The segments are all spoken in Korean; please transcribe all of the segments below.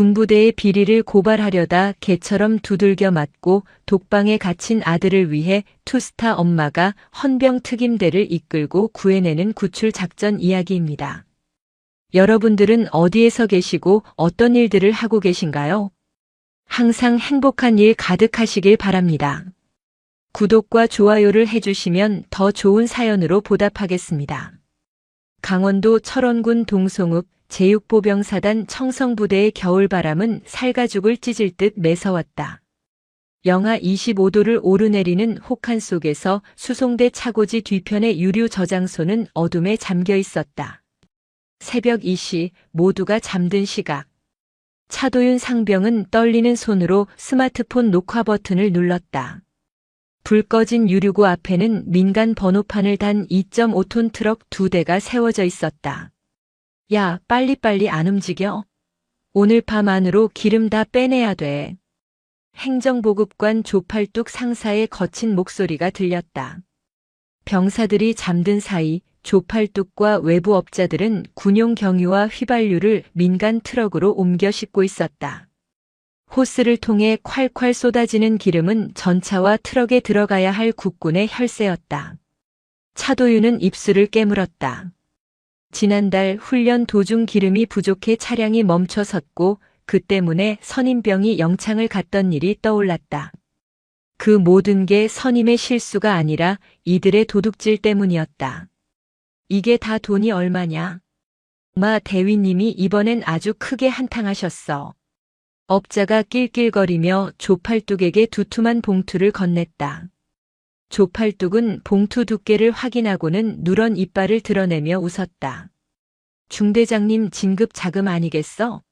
군부대의 비리를 고발하려다 개처럼 두들겨 맞고 독방에 갇힌 아들을 위해 투스타 엄마가 헌병특임대를 이끌고 구해내는 구출 작전 이야기입니다. 여러분들은 어디에서 계시고 어떤 일들을 하고 계신가요? 항상 행복한 일 가득하시길 바랍니다. 구독과 좋아요를 해주시면 더 좋은 사연으로 보답하겠습니다. 강원도 철원군 동송읍 제6보병사단 청성부대의 겨울바람은 살가죽을 찢을 듯 매서웠다. 영하 25도를 오르내리는 혹한 속에서 수송대 차고지 뒤편의 유류 저장소는 어둠에 잠겨 있었다. 새벽 2시 모두가 잠든 시각. 차도윤 상병은 떨리는 손으로 스마트폰 녹화 버튼을 눌렀다. 불 꺼진 유류구 앞에는 민간 번호판을 단 2.5톤 트럭 2대가 세워져 있었다. 야, 빨리빨리 안 움직여? 오늘 밤 안으로 기름 다 빼내야 돼. 행정보급관 조팔뚝 상사의 거친 목소리가 들렸다. 병사들이 잠든 사이 조팔뚝과 외부 업자들은 군용 경유와 휘발유를 민간 트럭으로 옮겨 싣고 있었다. 호스를 통해 콸콸 쏟아지는 기름은 전차와 트럭에 들어가야 할 국군의 혈세였다. 차도윤은 입술을 깨물었다. 지난달 훈련 도중 기름이 부족해 차량이 멈춰 섰고 그 때문에 선임병이 영창을 갔던 일이 떠올랐다. 그 모든 게 선임의 실수가 아니라 이들의 도둑질 때문이었다. 이게 다 돈이 얼마냐? 마 대위님이 이번엔 아주 크게 한탕하셨어. 업자가 낄낄거리며 조팔뚝에게 두툼한 봉투를 건넸다. 조팔뚝은 봉투 두께를 확인하고는 누런 이빨을 드러내며 웃었다. 중대장님 진급 자금 아니겠어?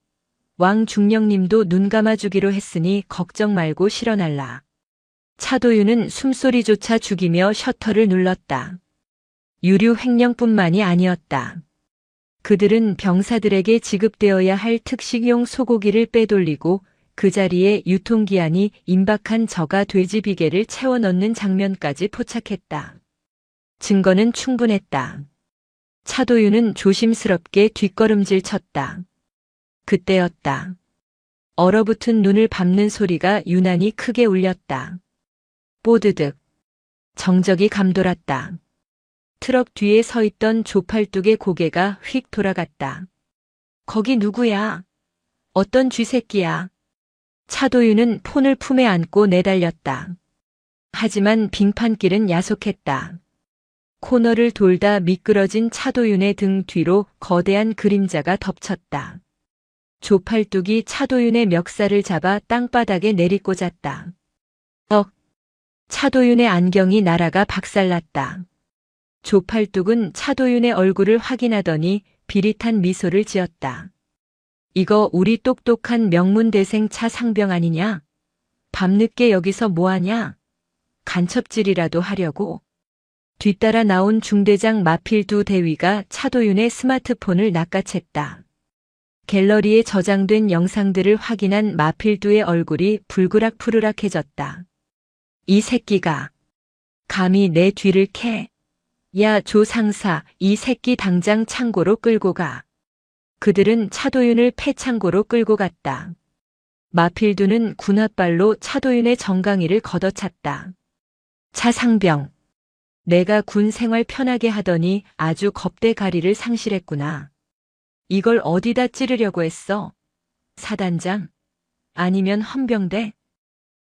왕중령님도 눈 감아주기로 했으니 걱정 말고 실어날라. 차도윤은 숨소리조차 죽이며 셔터를 눌렀다. 유류 횡령뿐만이 아니었다. 그들은 병사들에게 지급되어야 할 특식용 소고기를 빼돌리고 그 자리에 유통기한이 임박한 저가 돼지 비계를 채워 넣는 장면까지 포착했다. 증거는 충분했다. 차도윤은 조심스럽게 뒷걸음질 쳤다. 그때였다. 얼어붙은 눈을 밟는 소리가 유난히 크게 울렸다. 뽀드득. 정적이 감돌았다. 트럭 뒤에 서 있던 조팔뚝의 고개가 휙 돌아갔다. 거기 누구야? 어떤 쥐새끼야? 차도윤은 폰을 품에 안고 내달렸다. 하지만 빙판길은 야속했다. 코너를 돌다 미끄러진 차도윤의 등 뒤로 거대한 그림자가 덮쳤다. 조팔뚝이 차도윤의 멱살을 잡아 땅바닥에 내리꽂았다. 차도윤의 안경이 날아가 박살났다. 조팔뚝은 차도윤의 얼굴을 확인하더니 비릿한 미소를 지었다. 이거 우리 똑똑한 명문대생 차상병 아니냐? 밤늦게 여기서 뭐하냐? 간첩질이라도 하려고. 뒤따라 나온 중대장 마필두 대위가 차도윤의 스마트폰을 낚아챘다. 갤러리에 저장된 영상들을 확인한 마필두의 얼굴이 불그락푸르락해졌다. 이 새끼가 감히 내 뒤를 캐. 야, 조 상사, 이 새끼 당장 창고로 끌고 가. 그들은 차도윤을 폐창고로 끌고 갔다. 마필두는 군홧발로 차도윤의 정강이를 걷어찼다. 차상병. 내가 군 생활 편하게 하더니 아주 겁대가리를 상실했구나. 이걸 어디다 찌르려고 했어? 사단장? 아니면 헌병대?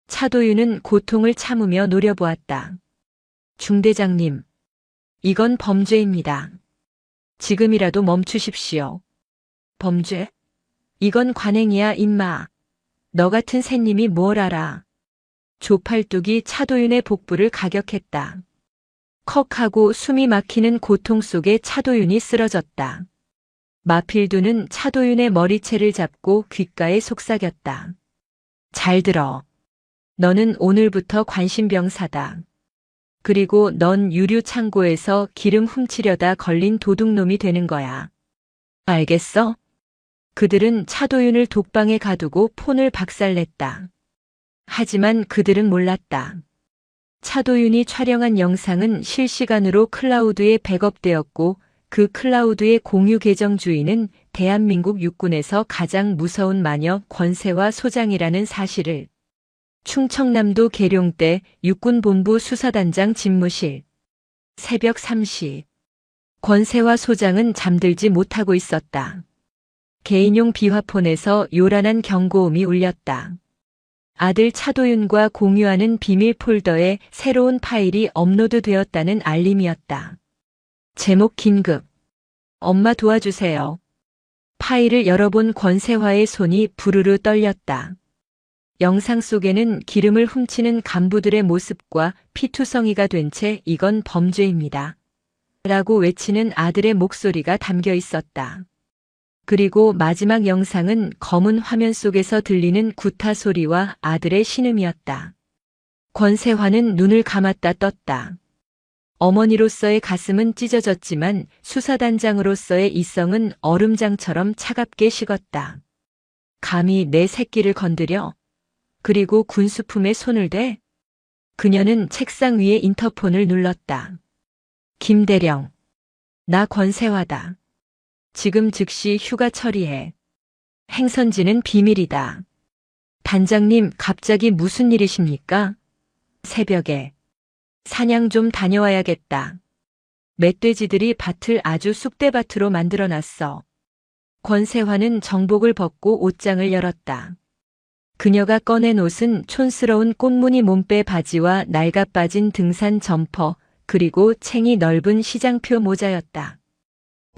차도윤은 고통을 참으며 노려보았다. 중대장님. 이건 범죄입니다. 지금이라도 멈추십시오. 범죄? 이건 관행이야, 임마. 너 같은 새님이 뭘 알아. 조팔뚝이 차도윤의 복부를 가격했다. 컥 하고 숨이 막히는 고통 속에 차도윤이 쓰러졌다. 마필두는 차도윤의 머리채를 잡고 귓가에 속삭였다. 잘 들어. 너는 오늘부터 관심병사다. 그리고 넌 유류 창고에서 기름 훔치려다 걸린 도둑놈이 되는 거야. 알겠어? 그들은 차도윤을 독방에 가두고 폰을 박살냈다. 하지만 그들은 몰랐다. 차도윤이 촬영한 영상은 실시간으로 클라우드에 백업되었고 그 클라우드의 공유 계정 주인은 대한민국 육군에서 가장 무서운 마녀 권세화 소장이라는 사실을 충청남도 계룡대 육군본부 수사단장 집무실 새벽 3시 권세화 소장은 잠들지 못하고 있었다. 개인용 비화폰에서 요란한 경고음이 울렸다. 아들 차도윤과 공유하는 비밀 폴더에 새로운 파일이 업로드되었다는 알림이었다. 제목 긴급. 엄마 도와주세요. 파일을 열어본 권세화의 손이 부르르 떨렸다. 영상 속에는 기름을 훔치는 간부들의 모습과 피투성이가 된 채 이건 범죄입니다. 라고 외치는 아들의 목소리가 담겨 있었다. 그리고 마지막 영상은 검은 화면 속에서 들리는 구타 소리와 아들의 신음이었다. 권세화는 눈을 감았다 떴다. 어머니로서의 가슴은 찢어졌지만 수사단장으로서의 이성은 얼음장처럼 차갑게 식었다. 감히 내 새끼를 건드려? 그리고 군수품에 손을 대? 그녀는 책상 위에 인터폰을 눌렀다. 김대령. 나 권세화다. 지금 즉시 휴가 처리해. 행선지는 비밀이다. 단장님, 갑자기 무슨 일이십니까? 새벽에. 사냥 좀 다녀와야겠다. 멧돼지들이 밭을 아주 쑥대밭으로 만들어놨어. 권세화는 정복을 벗고 옷장을 열었다. 그녀가 꺼낸 옷은 촌스러운 꽃무늬 몸빼 바지와 낡아 빠진 등산 점퍼, 그리고 챙이 넓은 시장표 모자였다.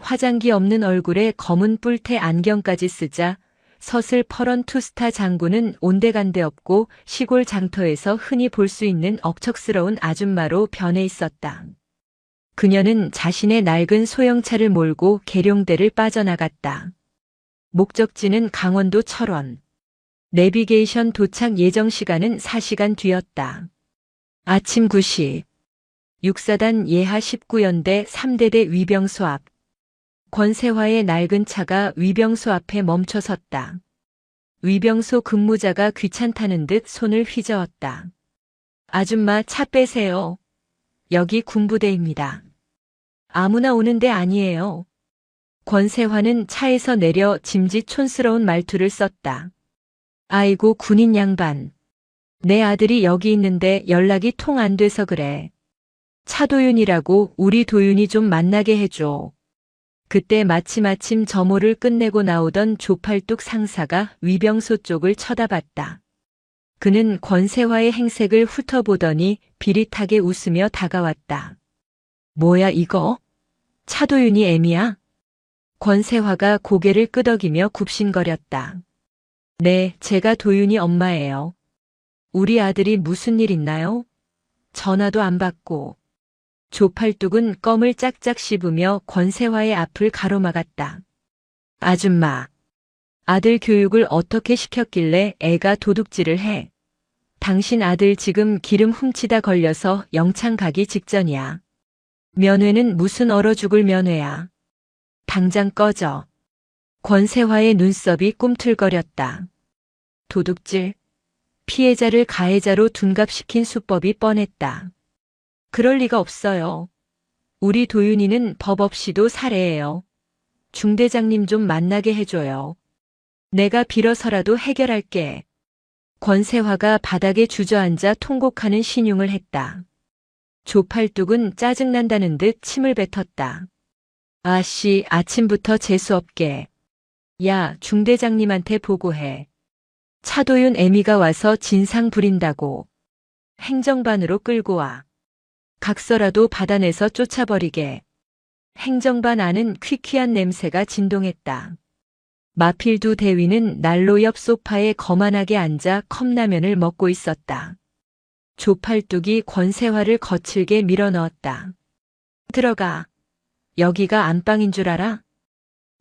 화장기 없는 얼굴에 검은 뿔테 안경까지 쓰자 서슬 퍼런 투스타 장구는 온데간데 없고 시골 장터에서 흔히 볼 수 있는 억척스러운 아줌마로 변해 있었다. 그녀는 자신의 낡은 소형차를 몰고 계룡대를 빠져나갔다. 목적지는 강원도 철원. 내비게이션 도착 예정 시간은 4시간 뒤였다. 아침 9시. 육사단 예하 19연대 3대대 위병소 앞. 권세화의 낡은 차가 위병소 앞에 멈춰 섰다. 위병소 근무자가 귀찮다는 듯 손을 휘저었다. 아줌마 차 빼세요. 여기 군부대입니다. 아무나 오는 데 아니에요. 권세화는 차에서 내려 짐짓촌스러운 말투를 썼다. 아이고 군인 양반. 내 아들이 여기 있는데 연락이 통 안 돼서 그래. 차도윤이라고 우리 도윤이 좀 만나게 해줘. 그때 마침 점호를 끝내고 나오던 조팔뚝 상사가 위병소 쪽을 쳐다봤다. 그는 권세화의 행색을 훑어보더니 비릿하게 웃으며 다가왔다. 뭐야 이거? 차도윤이 애미야? 권세화가 고개를 끄덕이며 굽신거렸다. 네, 제가 도윤이 엄마예요. 우리 아들이 무슨 일 있나요? 전화도 안 받고. 조팔뚝은 껌을 짝짝 씹으며 권세화의 앞을 가로막았다. 아줌마, 아들 교육을 어떻게 시켰길래 애가 도둑질을 해? 당신 아들 지금 기름 훔치다 걸려서 영창 가기 직전이야. 면회는 무슨 얼어 죽을 면회야. 당장 꺼져. 권세화의 눈썹이 꿈틀거렸다. 도둑질. 피해자를 가해자로 둔갑시킨 수법이 뻔했다. 그럴 리가 없어요. 우리 도윤이는 법 없이도 살해예요. 중대장님 좀 만나게 해줘요. 내가 빌어서라도 해결할게. 권세화가 바닥에 주저앉아 통곡하는 신용을 했다. 조팔뚝은 짜증난다는 듯 침을 뱉었다. 아씨, 아침부터 재수없게. 야, 중대장님한테 보고해. 차도윤 애미가 와서 진상 부린다고. 행정반으로 끌고 와. 각서라도 받아내서 쫓아버리게. 행정반 안은 퀴퀴한 냄새가 진동했다. 마필두 대위는 난로 옆 소파에 거만하게 앉아 컵라면을 먹고 있었다. 조팔뚝이 권세화를 거칠게 밀어넣었다. 들어가. 여기가 안방인 줄 알아?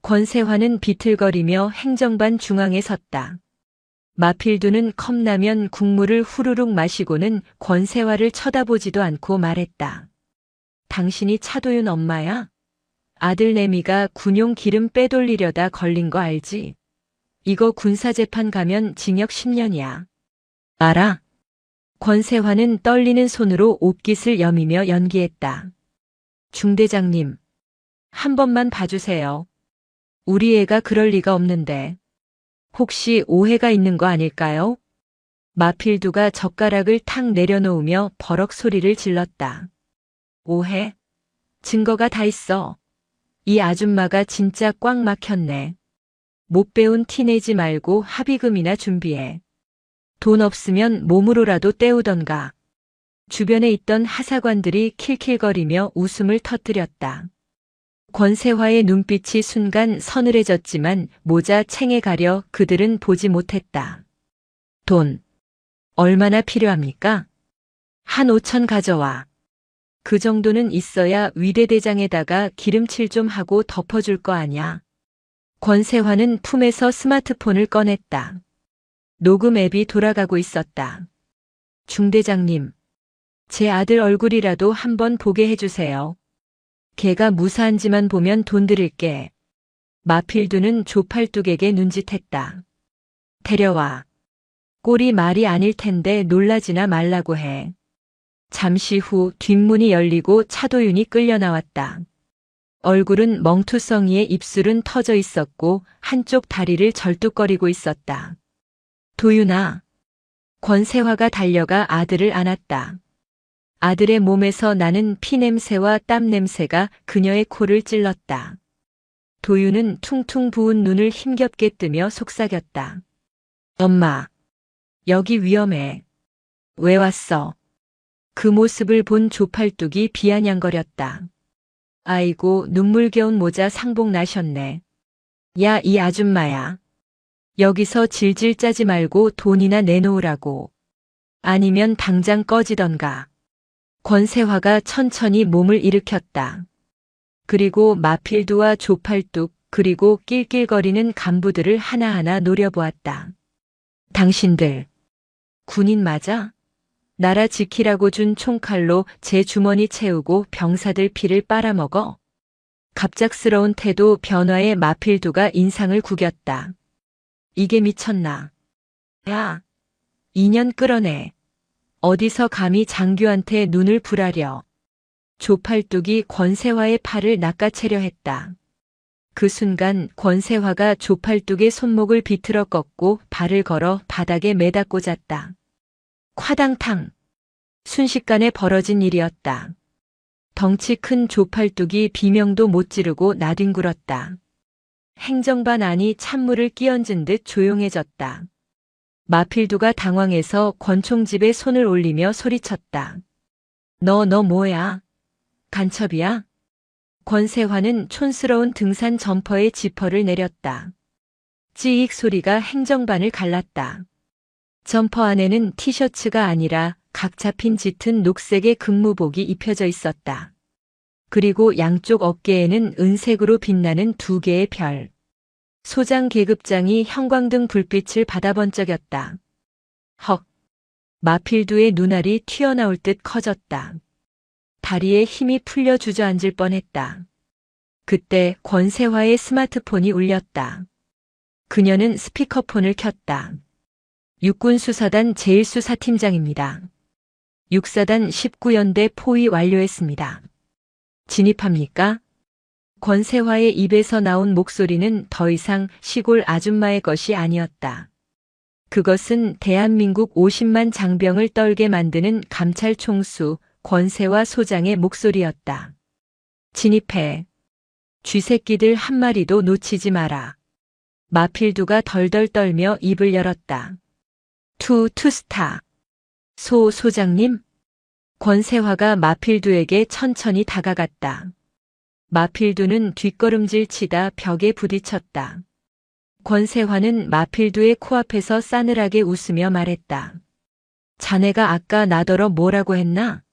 권세화는 비틀거리며 행정반 중앙에 섰다. 마필두는 컵라면 국물을 후루룩 마시고는 권세화를 쳐다보지도 않고 말했다. 당신이 차도윤 엄마야? 아들 내미가 군용 기름 빼돌리려다 걸린 거 알지? 이거 군사재판 가면 징역 10년이야. 알아? 권세화는 떨리는 손으로 옷깃을 여미며 연기했다. 중대장님, 한 번만 봐주세요. 우리 애가 그럴 리가 없는데. 혹시 오해가 있는 거 아닐까요? 마필두가 젓가락을 탁 내려놓으며 버럭 소리를 질렀다. 오해? 증거가 다 있어. 이 아줌마가 진짜 꽉 막혔네. 못 배운 티 내지 말고 합의금이나 준비해. 돈 없으면 몸으로라도 때우던가. 주변에 있던 하사관들이 킬킬거리며 웃음을 터뜨렸다. 권세화의 눈빛이 순간 서늘해졌지만 모자 챙에 가려 그들은 보지 못했다. 돈. 얼마나 필요합니까? 한 5천 가져와. 그 정도는 있어야 위대대장에다가 기름칠 좀 하고 덮어줄 거 아냐. 권세화는 품에서 스마트폰을 꺼냈다. 녹음 앱이 돌아가고 있었다. 중대장님, 제 아들 얼굴이라도 한번 보게 해주세요. 걔가 무사한지만 보면 돈 드릴게. 마필두는 조팔뚝에게 눈짓했다. 데려와. 꼴이 말이 아닐 텐데 놀라지나 말라고 해. 잠시 후 뒷문이 열리고 차도윤이 끌려 나왔다. 얼굴은 멍투성이에 입술은 터져 있었고 한쪽 다리를 절뚝거리고 있었다. 도윤아. 권세화가 달려가 아들을 안았다. 아들의 몸에서 나는 피냄새와 땀냄새가 그녀의 코를 찔렀다. 도윤은 퉁퉁 부은 눈을 힘겹게 뜨며 속삭였다. 엄마, 여기 위험해. 왜 왔어? 그 모습을 본 조팔뚝이 비아냥거렸다. 아이고, 눈물겨운 모자 상복 나셨네. 야, 이 아줌마야. 여기서 질질 짜지 말고 돈이나 내놓으라고. 아니면 당장 꺼지던가. 권세화가 천천히 몸을 일으켰다. 그리고 마필두와 조팔뚝 그리고 낄낄거리는 간부들을 하나하나 노려보았다. 당신들, 군인 맞아? 나라 지키라고 준 총칼로 제 주머니 채우고 병사들 피를 빨아먹어? 갑작스러운 태도 변화에 마필두가 인상을 구겼다. 이게 미쳤나? 야, 2년 끌어내. 어디서 감히 장교한테 눈을 부라려. 조팔뚝이 권세화의 팔을 낚아채려 했다. 그 순간 권세화가 조팔뚝의 손목을 비틀어 꺾고 발을 걸어 바닥에 매다 꽂았다. 콰당탕. 순식간에 벌어진 일이었다. 덩치 큰 조팔뚝이 비명도 못 지르고 나뒹굴었다. 행정반 안이 찬물을 끼얹은 듯 조용해졌다. 마필두가 당황해서 권총집에 손을 올리며 소리쳤다. 너 뭐야? 간첩이야? 권세화는 촌스러운 등산 점퍼의 지퍼를 내렸다. 찌익 소리가 행정반을 갈랐다. 점퍼 안에는 티셔츠가 아니라 각 잡힌 짙은 녹색의 근무복이 입혀져 있었다. 그리고 양쪽 어깨에는 은색으로 빛나는 2개의 별. 소장 계급장이 형광등 불빛을 받아 번쩍였다. 헉! 마필두의 눈알이 튀어나올 듯 커졌다. 다리에 힘이 풀려 주저앉을 뻔했다. 그때 권세화의 스마트폰이 울렸다. 그녀는 스피커폰을 켰다. 육군수사단 제1수사팀장입니다. 육사단 19연대 포위 완료했습니다. 진입합니까? 권세화의 입에서 나온 목소리는 더 이상 시골 아줌마의 것이 아니었다. 그것은 대한민국 50만 장병을 떨게 만드는 감찰 총수 권세화 소장의 목소리였다. 진입해. 쥐새끼들 한 마리도 놓치지 마라. 마필두가 덜덜 떨며 입을 열었다. 투스타. 소장님? 권세화가 마필두에게 천천히 다가갔다. 마필두는 뒷걸음질 치다 벽에 부딪혔다. 권세화는 마필두의 코앞에서 싸늘하게 웃으며 말했다. 자네가 아까 나더러 뭐라고 했나?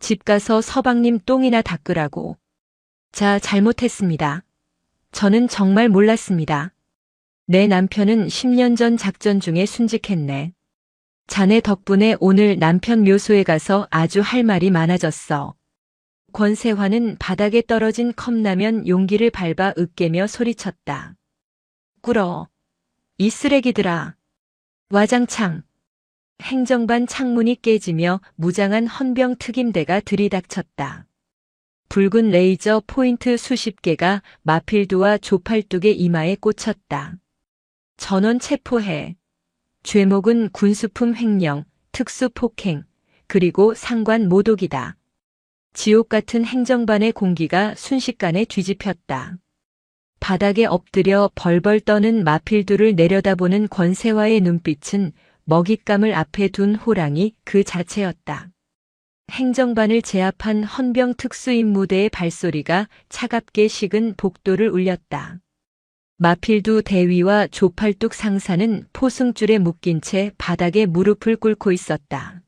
집 가서 서방님 똥이나 닦으라고. 자, 잘못했습니다. 저는 정말 몰랐습니다. 내 남편은 10년 전 작전 중에 순직했네. 자네 덕분에 오늘 남편 묘소에 가서 아주 할 말이 많아졌어. 권세화는 바닥에 떨어진 컵라면 용기를 밟아 으깨며 소리쳤다. 꿇어. 이 쓰레기들아. 와장창. 행정반 창문이 깨지며 무장한 헌병 특임대가 들이닥쳤다. 붉은 레이저 포인트 수십 개가 마필두와 조팔뚝의 이마에 꽂혔다. 전원 체포해. 죄목은 군수품 횡령, 특수폭행, 그리고 상관 모독이다. 지옥 같은 행정반의 공기가 순식간에 뒤집혔다. 바닥에 엎드려 벌벌 떠는 마필두를 내려다보는 권세화의 눈빛은 먹잇감을 앞에 둔 호랑이 그 자체였다. 행정반을 제압한 헌병 특수임무대의 발소리가 차갑게 식은 복도를 울렸다. 마필두 대위와 조팔뚝 상사는 포승줄에 묶인 채 바닥에 무릎을 꿇고 있었다.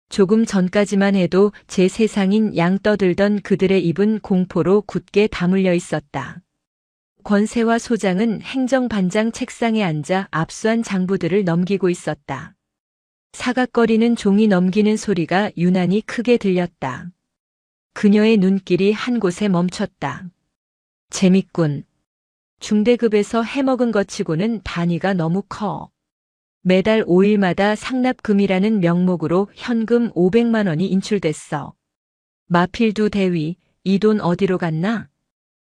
조금 전까지만 해도 제 세상인 양 떠들던 그들의 입은 공포로 굳게 다물려 있었다. 권세화 소장은 행정반장 책상에 앉아 압수한 장부들을 넘기고 있었다. 사각거리는 종이 넘기는 소리가 유난히 크게 들렸다. 그녀의 눈길이 한 곳에 멈췄다. 재밌군. 중대급에서 해먹은 것 치고는 단위가 너무 커. 매달 5일마다 상납금이라는 명목으로 현금 500만 원이 인출됐어. 마필두 대위, 이 돈 어디로 갔나?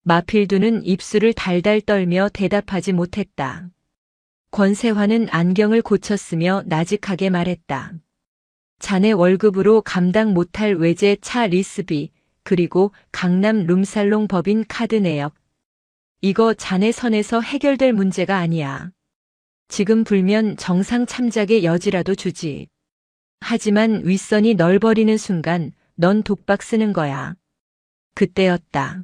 마필두는 입술을 달달 떨며 대답하지 못했다. 권세화는 안경을 고쳤으며 나직하게 말했다. 자네 월급으로 감당 못할 외제 차 리스비, 그리고 강남 룸살롱 법인 카드 내역. 이거 자네 선에서 해결될 문제가 아니야. 지금 불면 정상 참작의 여지라도 주지. 하지만 윗선이 널 버리는 순간 넌 독박 쓰는 거야. 그때였다.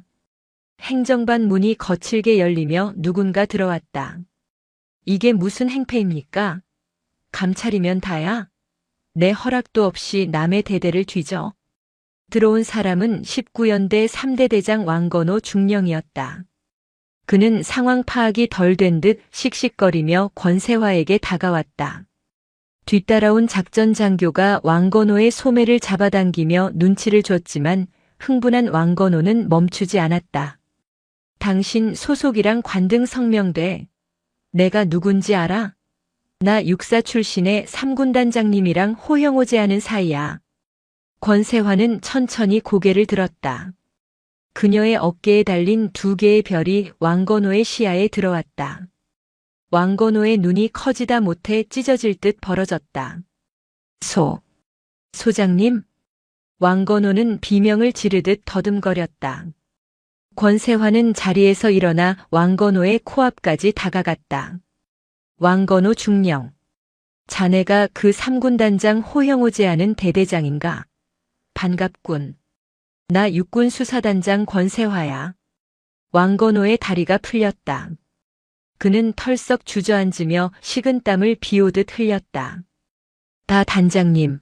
행정반 문이 거칠게 열리며 누군가 들어왔다. 이게 무슨 행패입니까? 감찰이면 다야? 내 허락도 없이 남의 대대를 뒤져. 들어온 사람은 19연대 3대 대장 왕건호 중령이었다. 그는 상황 파악이 덜 된 듯 씩씩거리며 권세화에게 다가왔다. 뒤따라온 작전 장교가 왕건호의 소매를 잡아당기며 눈치를 줬지만 흥분한 왕건호는 멈추지 않았다. 당신 소속이랑 관등 성명돼. 내가 누군지 알아? 나 육사 출신의 3군단장님이랑 호형호제하는 사이야. 권세화는 천천히 고개를 들었다. 그녀의 어깨에 달린 2개의 별이 왕건호의 시야에 들어왔다. 왕건호의 눈이 커지다 못해 찢어질 듯 벌어졌다. 소장님? 왕건호는 비명을 지르듯 더듬거렸다. 권세화는 자리에서 일어나 왕건호의 코앞까지 다가갔다. 왕건호 중령. 자네가 그 3군단장 호형호제하는 대대장인가? 반갑군. 나 육군수사단장 권세화야. 왕건호의 다리가 풀렸다. 그는 털썩 주저앉으며 식은땀을 비오듯 흘렸다. 다 단장님.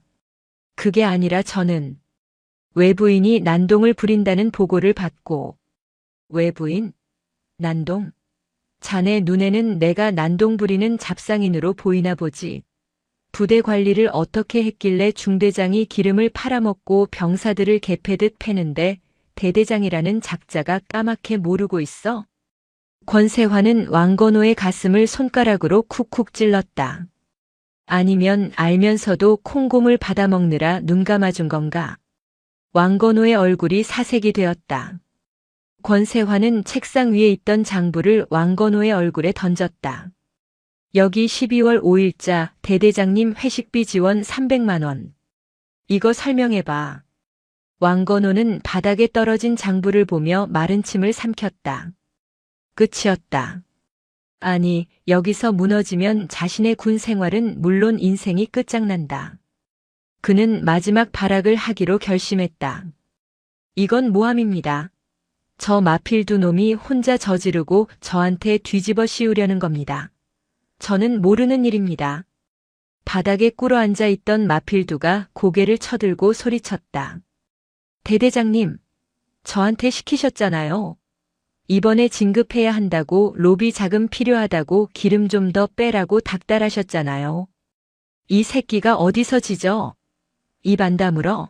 그게 아니라 저는 외부인이 난동을 부린다는 보고를 받고. 외부인? 난동? 자네 눈에는 내가 난동 부리는 잡상인으로 보이나 보지. 부대 관리를 어떻게 했길래 중대장이 기름을 팔아먹고 병사들을 개패듯 패는데 대대장이라는 작자가 까맣게 모르고 있어? 권세화는 왕건호의 가슴을 손가락으로 쿡쿡 찔렀다. 아니면 알면서도 콩고물 받아먹느라 눈 감아준 건가? 왕건호의 얼굴이 사색이 되었다. 권세화는 책상 위에 있던 장부를 왕건호의 얼굴에 던졌다. 여기 12월 5일자 대대장님 회식비 지원 300만 원. 이거 설명해봐. 왕건호는 바닥에 떨어진 장부를 보며 마른 침을 삼켰다. 끝이었다. 아니, 여기서 무너지면 자신의 군 생활은 물론 인생이 끝장난다. 그는 마지막 발악을 하기로 결심했다. 이건 모함입니다. 저 마필두 놈이 혼자 저지르고 저한테 뒤집어 씌우려는 겁니다. 저는 모르는 일입니다. 바닥에 꿇어앉아 있던 마필두가 고개를 쳐들고 소리쳤다. 대대장님, 저한테 시키셨잖아요. 이번에 진급해야 한다고 로비 자금 필요하다고 기름 좀 더 빼라고 닥달하셨잖아요. 이 새끼가 어디서 지져? 입 안 다물어.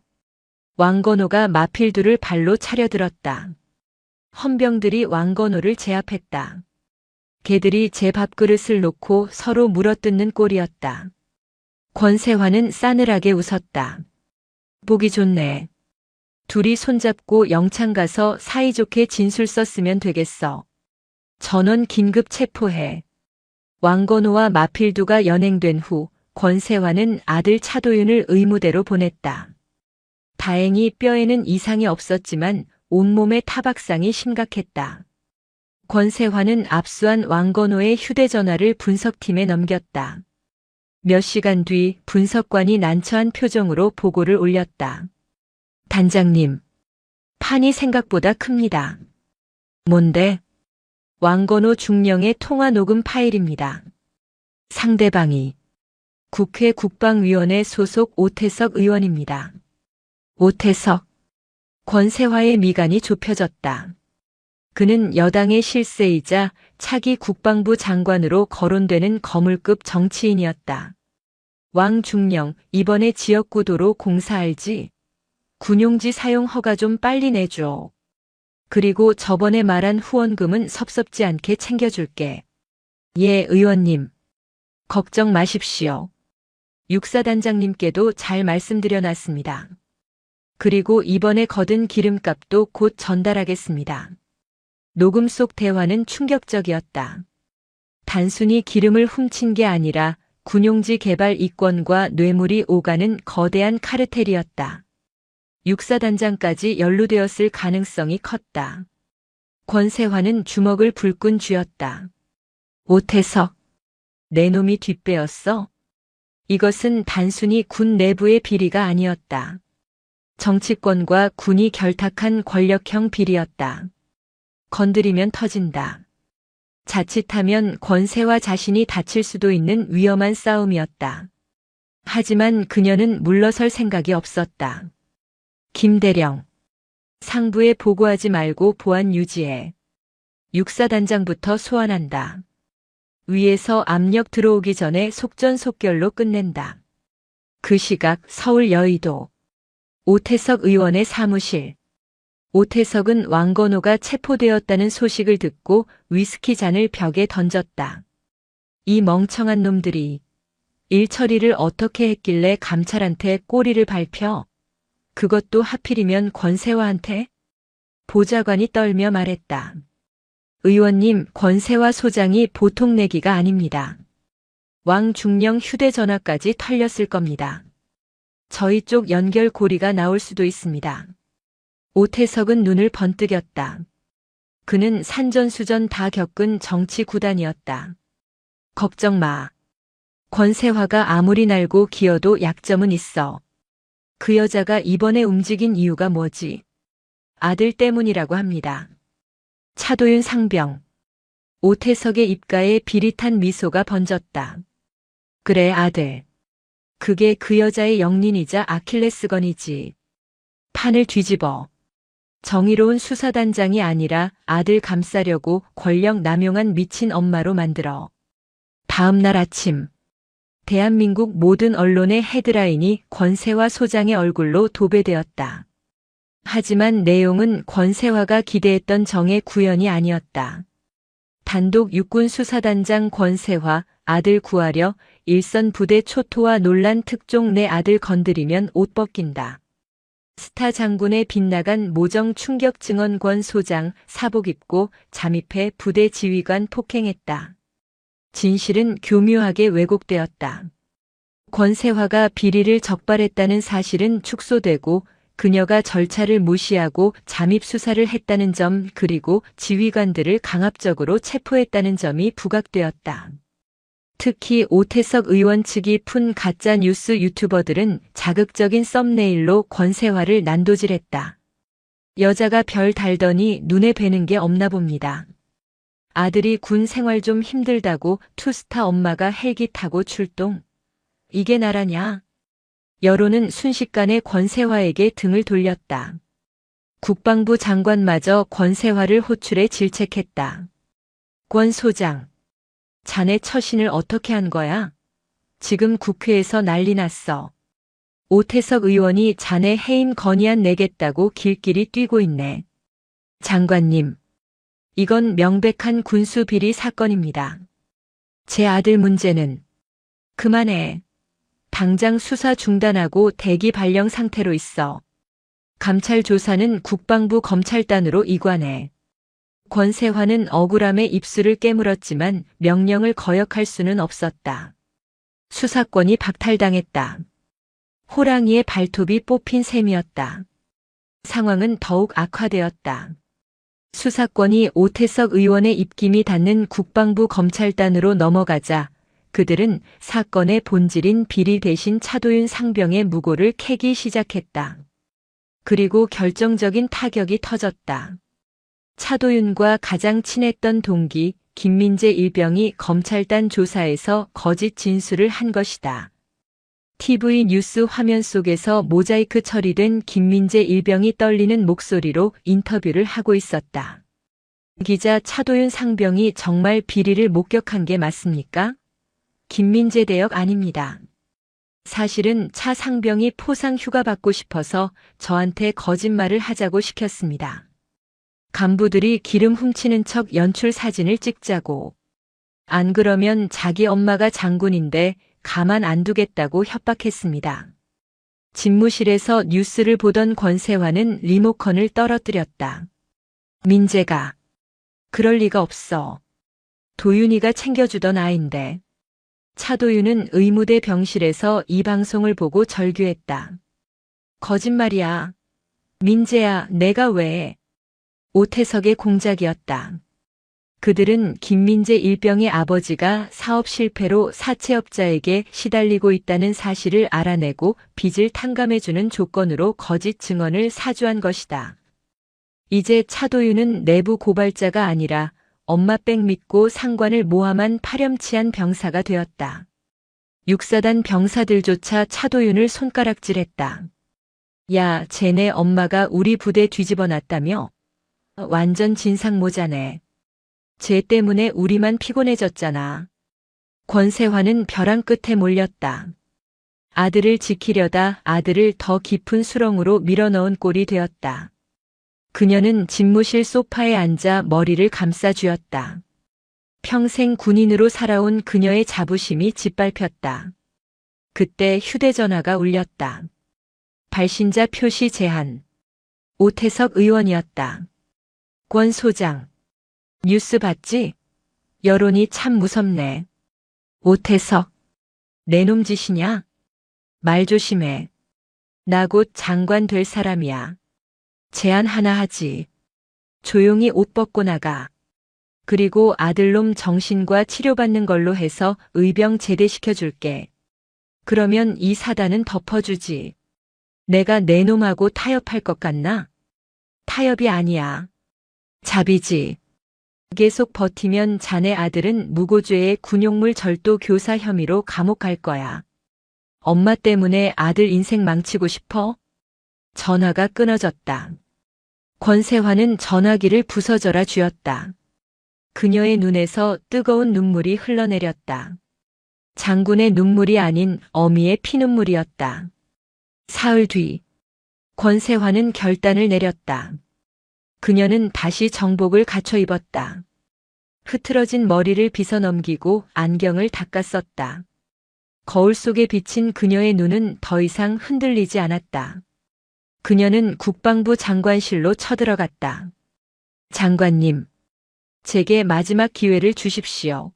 왕건호가 마필두를 발로 차려들었다. 헌병들이 왕건호를 제압했다. 개들이 제 밥그릇을 놓고 서로 물어뜯는 꼴이었다. 권세화는 싸늘하게 웃었다. 보기 좋네. 둘이 손잡고 영창 가서 사이좋게 진술 썼으면 되겠어. 전원 긴급 체포해. 왕건호와 마필두가 연행된 후 권세화는 아들 차도윤을 의무대로 보냈다. 다행히 뼈에는 이상이 없었지만 온몸의 타박상이 심각했다. 권세화는 압수한 왕건호의 휴대전화를 분석팀에 넘겼다. 몇 시간 뒤 분석관이 난처한 표정으로 보고를 올렸다. 단장님, 판이 생각보다 큽니다. 뭔데? 왕건호 중령의 통화 녹음 파일입니다. 상대방이 국회 국방위원회 소속 오태석 의원입니다. 오태석. 권세화의 미간이 좁혀졌다. 그는 여당의 실세이자 차기 국방부 장관으로 거론되는 거물급 정치인이었다. 왕중령, 이번에 지역구도로 공사할지 군용지 사용 허가 좀 빨리 내줘. 그리고 저번에 말한 후원금은 섭섭지 않게 챙겨줄게. 예, 의원님. 걱정 마십시오. 육사단장님께도 잘 말씀드려놨습니다. 그리고 이번에 거둔 기름값도 곧 전달하겠습니다. 녹음 속 대화는 충격적이었다. 단순히 기름을 훔친 게 아니라 군용지 개발 이권과 뇌물이 오가는 거대한 카르텔이었다. 육사단장까지 연루되었을 가능성이 컸다. 권세화는 주먹을 불끈 쥐었다. 오태석, 내 놈이 뒷배였어? 이것은 단순히 군 내부의 비리가 아니었다. 정치권과 군이 결탁한 권력형 비리였다. 건드리면 터진다. 자칫하면 권세화 자신이 다칠 수도 있는 위험한 싸움이었다. 하지만 그녀는 물러설 생각이 없었다. 김대령, 상부에 보고하지 말고 보안 유지해. 육사단장부터 소환한다. 위에서 압력 들어오기 전에 속전속결로 끝낸다. 그 시각 서울 여의도. 오태석 의원의 사무실. 오태석은 왕건호가 체포되었다는 소식을 듣고 위스키 잔을 벽에 던졌다. 이 멍청한 놈들이 일 처리를 어떻게 했길래 감찰한테 꼬리를 밟혀? 그것도 하필이면 권세화한테? 보좌관이 떨며 말했다. 의원님, 권세화 소장이 보통 내기가 아닙니다. 왕중령 휴대전화까지 털렸을 겁니다. 저희 쪽 연결 고리가 나올 수도 있습니다. 오태석은 눈을 번뜩였다. 그는 산전수전 다 겪은 정치 구단이었다. 걱정 마. 권세화가 아무리 날고 기어도 약점은 있어. 그 여자가 이번에 움직인 이유가 뭐지? 아들 때문이라고 합니다. 차도윤 상병. 오태석의 입가에 비릿한 미소가 번졌다. 그래, 아들. 그게 그 여자의 영린이자 아킬레스건이지. 판을 뒤집어. 정의로운 수사단장이 아니라 아들 감싸려고 권력 남용한 미친 엄마로 만들어. 다음 날 아침. 대한민국 모든 언론의 헤드라인이 권세화 소장의 얼굴로 도배되었다. 하지만 내용은 권세화가 기대했던 정의 구현이 아니었다. 단독 육군수사단장 권세화, 아들 구하려 일선 부대 초토화 논란 특종 내 아들 건드리면 옷 벗긴다. 스타 장군의 빗나간 모정 충격 증언 권 소장 사복 입고 잠입해 부대 지휘관 폭행했다. 진실은 교묘하게 왜곡되었다. 권세화가 비리를 적발했다는 사실은 축소되고 그녀가 절차를 무시하고 잠입 수사를 했다는 점 그리고 지휘관들을 강압적으로 체포했다는 점이 부각되었다. 특히 오태석 의원 측이 푼 가짜 뉴스 유튜버들은 자극적인 썸네일로 권세화를 난도질했다. 여자가 별 달더니 눈에 뵈는 게 없나 봅니다. 아들이 군 생활 좀 힘들다고 투스타 엄마가 헬기 타고 출동. 이게 나라냐? 여론은 순식간에 권세화에게 등을 돌렸다. 국방부 장관마저 권세화를 호출해 질책했다. 권 소장, 자네 처신을 어떻게 한 거야? 지금 국회에서 난리 났어. 오태석 의원이 자네 해임 건의안 내겠다고 길길이 뛰고 있네. 장관님, 이건 명백한 군수비리 사건입니다. 제 아들 문제는 그만해. 당장 수사 중단하고 대기 발령 상태로 있어. 감찰 조사는 국방부 검찰단으로 이관해. 권세환은 억울함에 입술을 깨물었지만 명령을 거역할 수는 없었다. 수사권이 박탈당했다. 호랑이의 발톱이 뽑힌 셈이었다. 상황은 더욱 악화되었다. 수사권이 오태석 의원의 입김이 닿는 국방부 검찰단으로 넘어가자 그들은 사건의 본질인 비리 대신 차도윤 상병의 무고를 캐기 시작했다. 그리고 결정적인 타격이 터졌다. 차도윤과 가장 친했던 동기 김민재 일병이 검찰단 조사에서 거짓 진술을 한 것이다. TV 뉴스 화면 속에서 모자이크 처리된 김민재 일병이 떨리는 목소리로 인터뷰를 하고 있었다. 기자, 차도윤 상병이 정말 비리를 목격한 게 맞습니까? 김민재 대역 아닙니다. 사실은 차 상병이 포상 휴가 받고 싶어서 저한테 거짓말을 하자고 시켰습니다. 간부들이 기름 훔치는 척 연출 사진을 찍자고. 안 그러면 자기 엄마가 장군인데 가만 안 두겠다고 협박했습니다. 집무실에서 뉴스를 보던 권세환은 리모컨을 떨어뜨렸다. 민재가. 그럴 리가 없어. 도윤이가 챙겨주던 아인데. 차도윤은 의무대 병실에서 이 방송을 보고 절규했다. 거짓말이야. 민재야, 내가 왜? 오태석의 공작이었다. 그들은 김민재 일병의 아버지가 사업 실패로 사채업자에게 시달리고 있다는 사실을 알아내고 빚을 탕감해주는 조건으로 거짓 증언을 사주한 것이다. 이제 차도윤은 내부 고발자가 아니라 엄마 백 믿고 상관을 모함한 파렴치한 병사가 되었다. 육사단 병사들조차 차도윤을 손가락질했다. 야, 쟤네 엄마가 우리 부대 뒤집어 놨다며? 완전 진상모자네. 쟤 때문에 우리만 피곤해졌잖아. 권세환은 벼랑 끝에 몰렸다. 아들을 지키려다 아들을 더 깊은 수렁으로 밀어넣은 꼴이 되었다. 그녀는 집무실 소파에 앉아 머리를 감싸 쥐었다. 평생 군인으로 살아온 그녀의 자부심이 짓밟혔다. 그때 휴대전화가 울렸다. 발신자 표시 제한. 오태석 의원이었다. 권 소장. 뉴스 봤지? 여론이 참 무섭네. 오태석. 내 놈 짓이냐? 말 조심해. 나 곧 장관 될 사람이야. 제안 하나 하지. 조용히 옷 벗고 나가. 그리고 아들놈 정신과 치료받는 걸로 해서 의병 제대시켜줄게. 그러면 이 사단은 덮어주지. 내가 내 놈하고 타협할 것 같나? 타협이 아니야. 자비지. 계속 버티면 자네 아들은 무고죄의 군용물 절도 교사 혐의로 감옥 갈 거야. 엄마 때문에 아들 인생 망치고 싶어? 전화가 끊어졌다. 권세환은 전화기를 부서져라 쥐었다. 그녀의 눈에서 뜨거운 눈물이 흘러내렸다. 장군의 눈물이 아닌 어미의 피눈물이었다. 사흘 뒤, 권세환은 결단을 내렸다. 그녀는 다시 정복을 갖춰 입었다. 흐트러진 머리를 빗어넘기고 안경을 닦아 썼다. 거울 속에 비친 그녀의 눈은 더 이상 흔들리지 않았다. 그녀는 국방부 장관실로 쳐들어갔다. 장관님, 제게 마지막 기회를 주십시오.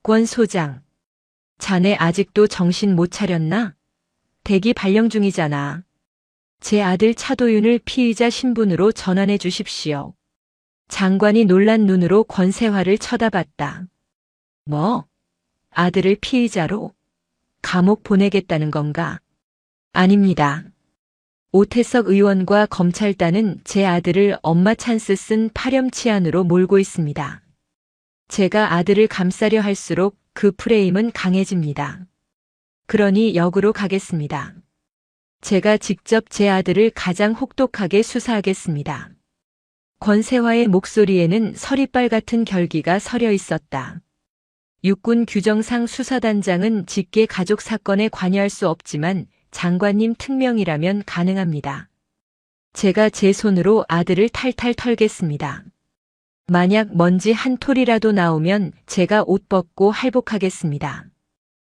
권 소장, 자네 아직도 정신 못 차렸나? 대기 발령 중이잖아. 제 아들 차도윤을 피의자 신분으로 전환해 주십시오. 장관이 놀란 눈으로 권세화를 쳐다봤다. 뭐? 아들을 피의자로? 감옥 보내겠다는 건가? 아닙니다. 오태석 의원과 검찰단은 제 아들을 엄마 찬스 쓴 파렴치한으로 몰고 있습니다. 제가 아들을 감싸려 할수록 그 프레임은 강해집니다. 그러니 역으로 가겠습니다. 제가 직접 제 아들을 가장 혹독하게 수사하겠습니다. 권세화의 목소리에는 서리빨 같은 결기가 서려 있었다. 육군 규정상 수사단장은 직계 가족 사건에 관여할 수 없지만 장관님 특명이라면 가능합니다. 제가 제 손으로 아들을 탈탈 털겠습니다. 만약 먼지 한 톨이라도 나오면 제가 옷 벗고 할복하겠습니다.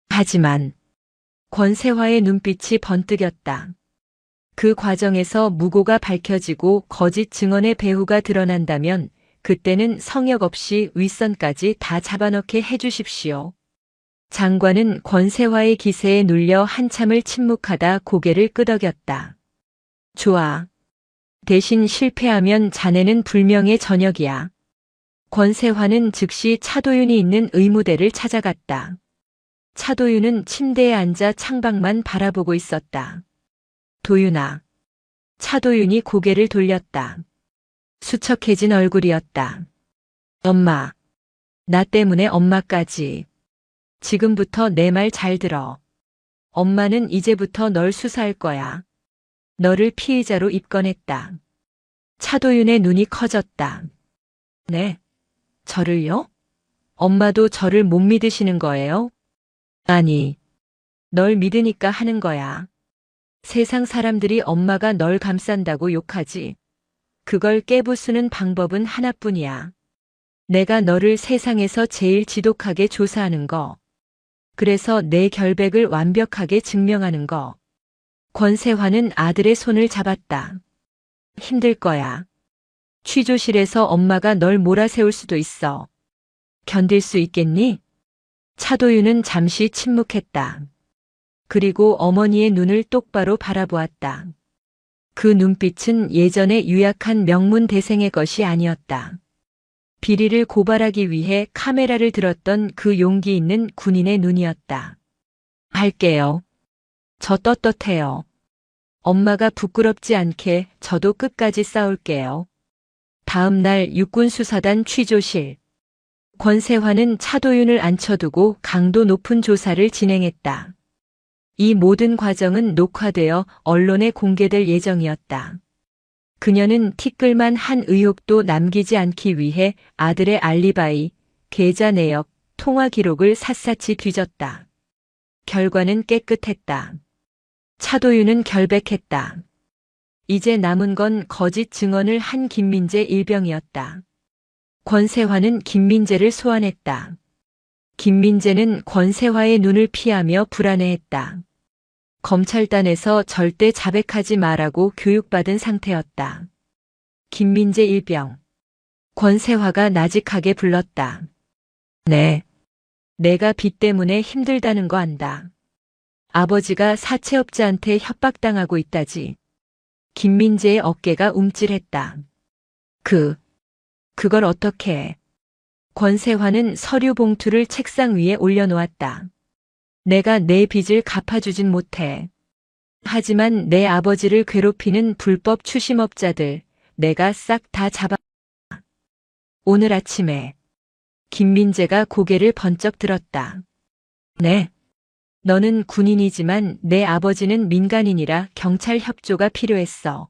하지만 권세화의 눈빛이 번뜩였다. 그 과정에서 무고가 밝혀지고 거짓 증언의 배후가 드러난다면 그때는 성역 없이 윗선까지 다 잡아넣게 해주십시오. 장관은 권세화의 기세에 눌려 한참을 침묵하다 고개를 끄덕였다. 좋아. 대신 실패하면 자네는 불명예 전역이야. 권세화는 즉시 차도윤이 있는 의무대를 찾아갔다. 차도윤은 침대에 앉아 창밖만 바라보고 있었다. 도윤아. 차도윤이 고개를 돌렸다. 수척해진 얼굴이었다. 엄마. 나 때문에 엄마까지. 지금부터 내 말 잘 들어. 엄마는 이제부터 널 수사할 거야. 너를 피의자로 입건했다. 차도윤의 눈이 커졌다. 네? 저를요? 엄마도 저를 못 믿으시는 거예요? 아니, 널 믿으니까 하는 거야. 세상 사람들이 엄마가 널 감싼다고 욕하지. 그걸 깨부수는 방법은 하나뿐이야. 내가 너를 세상에서 제일 지독하게 조사하는 거. 그래서 내 결백을 완벽하게 증명하는 거. 권세화는 아들의 손을 잡았다. 힘들 거야. 취조실에서 엄마가 널 몰아세울 수도 있어. 견딜 수 있겠니? 차도윤은 잠시 침묵했다. 그리고 어머니의 눈을 똑바로 바라보았다. 그 눈빛은 예전의 유약한 명문대생의 것이 아니었다. 비리를 고발하기 위해 카메라를 들었던 그 용기 있는 군인의 눈이었다. 할게요. 저 떳떳해요. 엄마가 부끄럽지 않게 저도 끝까지 싸울게요. 다음 날 육군수사단 취조실. 권세화는 차도윤을 앉혀두고 강도 높은 조사를 진행했다. 이 모든 과정은 녹화되어 언론에 공개될 예정이었다. 그녀는 티끌만 한 의혹도 남기지 않기 위해 아들의 알리바이, 계좌 내역, 통화 기록을 샅샅이 뒤졌다. 결과는 깨끗했다. 차도윤은 결백했다. 이제 남은 건 거짓 증언을 한 김민재 일병이었다. 권세화는 김민재를 소환했다. 김민재는 권세화의 눈을 피하며 불안해했다. 검찰단에서 절대 자백하지 말라고 교육받은 상태였다. 김민재 일병. 권세화가 나직하게 불렀다. 네. 내가 빚 때문에 힘들다는 거 안다. 아버지가 사채업자한테 협박당하고 있다지. 김민재의 어깨가 움찔했다. 그걸 어떻게 해? 권세화는 서류 봉투를 책상 위에 올려놓았다. 내가 내 빚을 갚아주진 못해. 하지만 내 아버지를 괴롭히는 불법 추심업자들 내가 싹 다 잡아. 오늘 아침에 김민재가 고개를 번쩍 들었다. 네. 너는 군인이지만 내 아버지는 민간인이라 경찰 협조가 필요했어.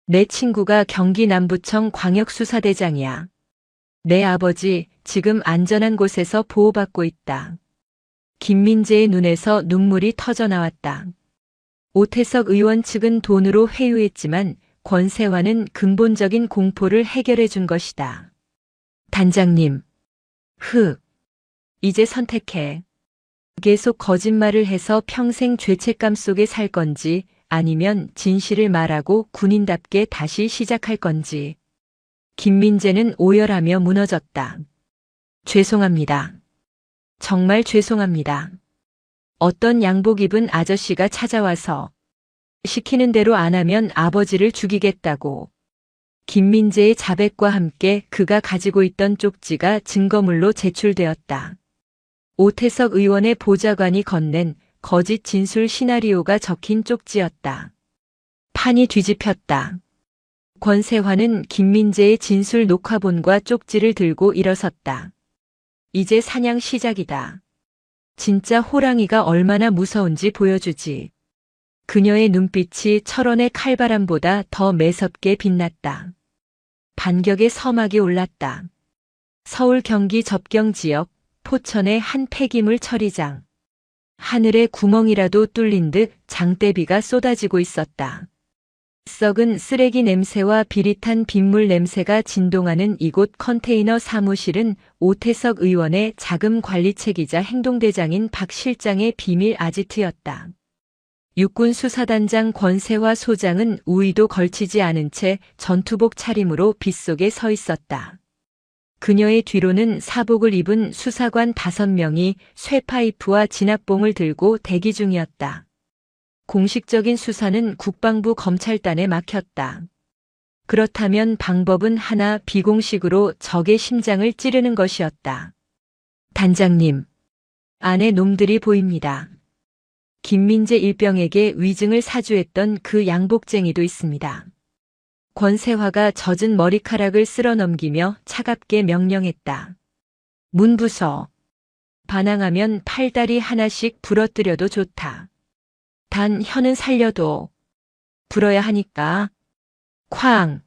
내 친구가 경기 남부청 광역수사대장이야. 내 아버지 지금 안전한 곳에서 보호받고 있다. 김민재의 눈에서 눈물이 터져나왔다. 오태석 의원 측은 돈으로 회유했지만 권세화는 근본적인 공포를 해결해 준 것이다. 단장님. 이제 선택해. 계속 거짓말을 해서 평생 죄책감 속에 살 건지 아니면 진실을 말하고 군인답게 다시 시작할 건지. 김민재는 오열하며 무너졌다. 죄송합니다. 정말 죄송합니다. 어떤 양복 입은 아저씨가 찾아와서 시키는 대로 안 하면 아버지를 죽이겠다고. 김민재의 자백과 함께 그가 가지고 있던 쪽지가 증거물로 제출되었다. 오태석 의원의 보좌관이 건넨 거짓 진술 시나리오가 적힌 쪽지였다. 판이 뒤집혔다. 권세화는 김민재의 진술 녹화본과 쪽지를 들고 일어섰다. 이제 사냥 시작이다. 진짜 호랑이가 얼마나 무서운지 보여주지. 그녀의 눈빛이 철원의 칼바람보다 더 매섭게 빛났다. 반격의 서막이 올랐다. 서울 경기 접경 지역 포천의 한 폐기물 처리장. 하늘에 구멍이라도 뚫린 듯 장대비가 쏟아지고 있었다. 썩은 쓰레기 냄새와 비릿한 빗물 냄새가 진동하는 이곳 컨테이너 사무실은 오태석 의원의 자금 관리책이자 행동대장인 박 실장의 비밀 아지트였다. 육군수사단장 권세화 소장은 우의도 걸치지 않은 채 전투복 차림으로 빗속에 서 있었다. 그녀의 뒤로는 사복을 입은 수사관 5명이 쇠파이프와 진압봉을 들고 대기 중이었다. 공식적인 수사는 국방부 검찰단에 막혔다. 그렇다면 방법은 하나, 비공식으로 적의 심장을 찌르는 것이었다. 단장님, 안에 놈들이 보입니다. 김민재 일병에게 위증을 사주했던 그 양복쟁이도 있습니다. 권세화가 젖은 머리카락을 쓸어 넘기며 차갑게 명령했다. 문 부서. 반항하면 팔다리 하나씩 부러뜨려도 좋다. 단 혀는 살려도 불어야 하니까. 쾅!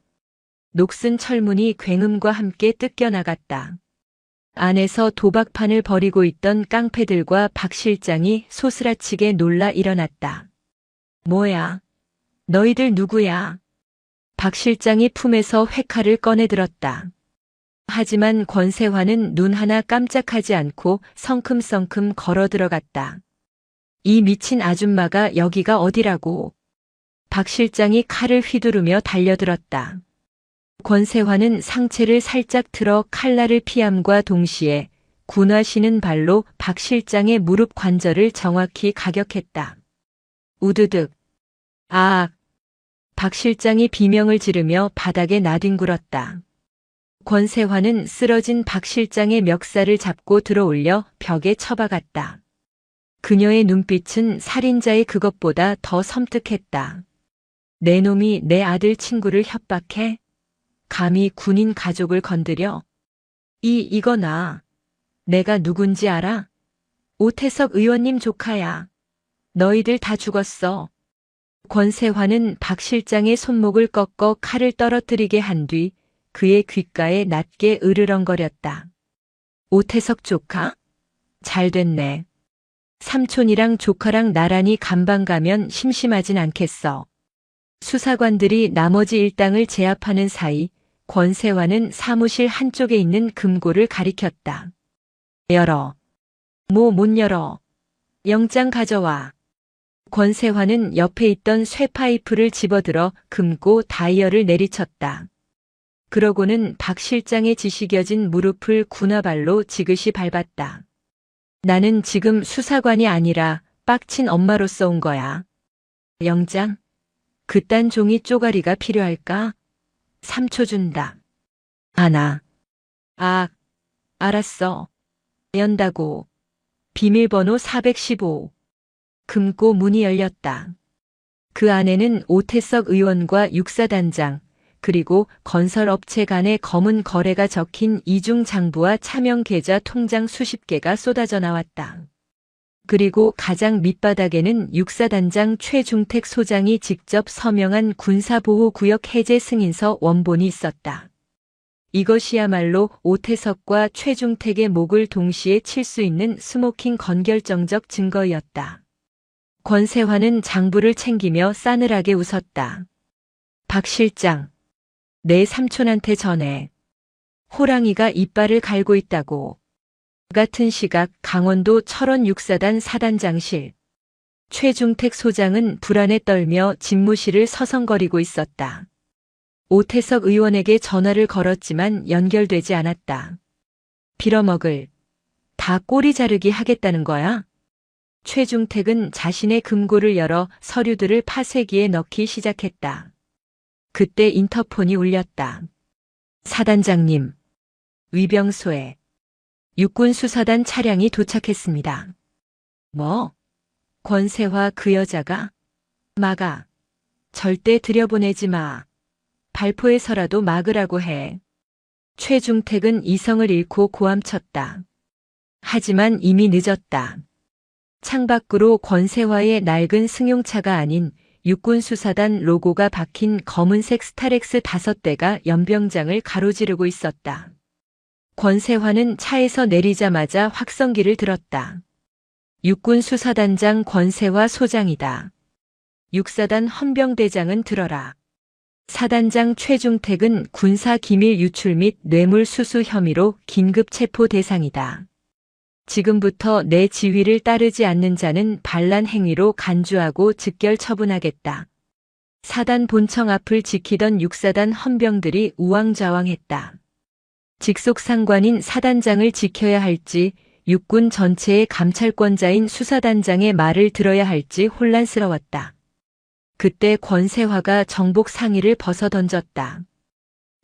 녹슨 철문이 굉음과 함께 뜯겨나갔다. 안에서 도박판을 벌이고 있던 깡패들과 박 실장이 소스라치게 놀라 일어났다. 뭐야? 너희들 누구야? 박 실장이 품에서 회칼을 꺼내 들었다. 하지만 권세화는 눈 하나 깜짝하지 않고 성큼성큼 걸어 들어갔다. 이 미친 아줌마가 여기가 어디라고? 박 실장이 칼을 휘두르며 달려들었다. 권세화는 상체를 살짝 틀어 칼날을 피함과 동시에 군화시는 발로 박 실장의 무릎 관절을 정확히 가격했다. 우드득. 아! 박 실장이 비명을 지르며 바닥에 나뒹굴었다. 권세화는 쓰러진 박 실장의 멱살을 잡고 들어올려 벽에 처박았다. 그녀의 눈빛은 살인자의 그것보다 더 섬뜩했다. 내 놈이 내 아들 친구를 협박해? 감히 군인 가족을 건드려? 이거나. 내가 누군지 알아? 오태석 의원님 조카야. 너희들 다 죽었어. 권세화는 박 실장의 손목을 꺾어 칼을 떨어뜨리게 한 뒤 그의 귓가에 낮게 으르렁거렸다. 오태석 조카? 잘 됐네. 삼촌이랑 조카랑 나란히 감방 가면 심심하진 않겠어. 수사관들이 나머지 일당을 제압하는 사이 권세화는 사무실 한쪽에 있는 금고를 가리켰다. 열어. 못 열어. 영장 가져와. 권세화는 옆에 있던 쇠파이프를 집어들어 금고 다이얼을 내리쳤다. 그러고는 박 실장의 지시겨진 무릎을 군화발로 지그시 밟았다. 나는 지금 수사관이 아니라 빡친 엄마로서 온 거야. 영장? 그딴 종이 쪼가리가 필요할까? 3초 준다. 하나. 아, 알았어. 연다고. 비밀번호 415. 금고 문이 열렸다. 그 안에는 오태석 의원과 육사단장, 그리고 건설업체 간의 검은 거래가 적힌 이중 장부와 차명 계좌 통장 수십 개가 쏟아져 나왔다. 그리고 가장 밑바닥에는 육사단장 최중택 소장이 직접 서명한 군사보호구역 해제 승인서 원본이 있었다. 이것이야말로 오태석과 최중택의 목을 동시에 칠 수 있는 스모킹 건결정적 증거였다. 권세화는 장부를 챙기며 싸늘하게 웃었다. 박 실장, 내 삼촌한테 전해. 호랑이가 이빨을 갈고 있다고. 같은 시각 강원도 철원 육사단 사단장실. 최중택 소장은 불안에 떨며 집무실을 서성거리고 있었다. 오태석 의원에게 전화를 걸었지만 연결되지 않았다. 빌어먹을. 다 꼬리 자르기 하겠다는 거야? 최중택은 자신의 금고를 열어 서류들을 파쇄기에 넣기 시작했다. 그때 인터폰이 울렸다. 사단장님, 위병소에 육군수사단 차량이 도착했습니다. 뭐? 권세화 그 여자가? 막아. 절대 들여보내지 마. 발포해서라도 막으라고 해. 최중택은 이성을 잃고 고함쳤다. 하지만 이미 늦었다. 창밖으로 권세화의 낡은 승용차가 아닌 육군수사단 로고가 박힌 검은색 스타렉스 5대가 연병장을 가로지르고 있었다. 권세화는 차에서 내리자마자 확성기를 들었다. 육군수사단장 권세화 소장이다. 육사단 헌병대장은 들어라. 사단장 최중택은 군사기밀 유출 및 뇌물수수 혐의로 긴급 체포 대상이다. 지금부터 내 지휘를 따르지 않는 자는 반란 행위로 간주하고 즉결 처분하겠다. 사단 본청 앞을 지키던 육사단 헌병들이 우왕좌왕했다. 직속상관인 사단장을 지켜야 할지 육군 전체의 감찰권자인 수사단장의 말을 들어야 할지 혼란스러웠다. 그때 권세화가 정복 상의를 벗어 던졌다.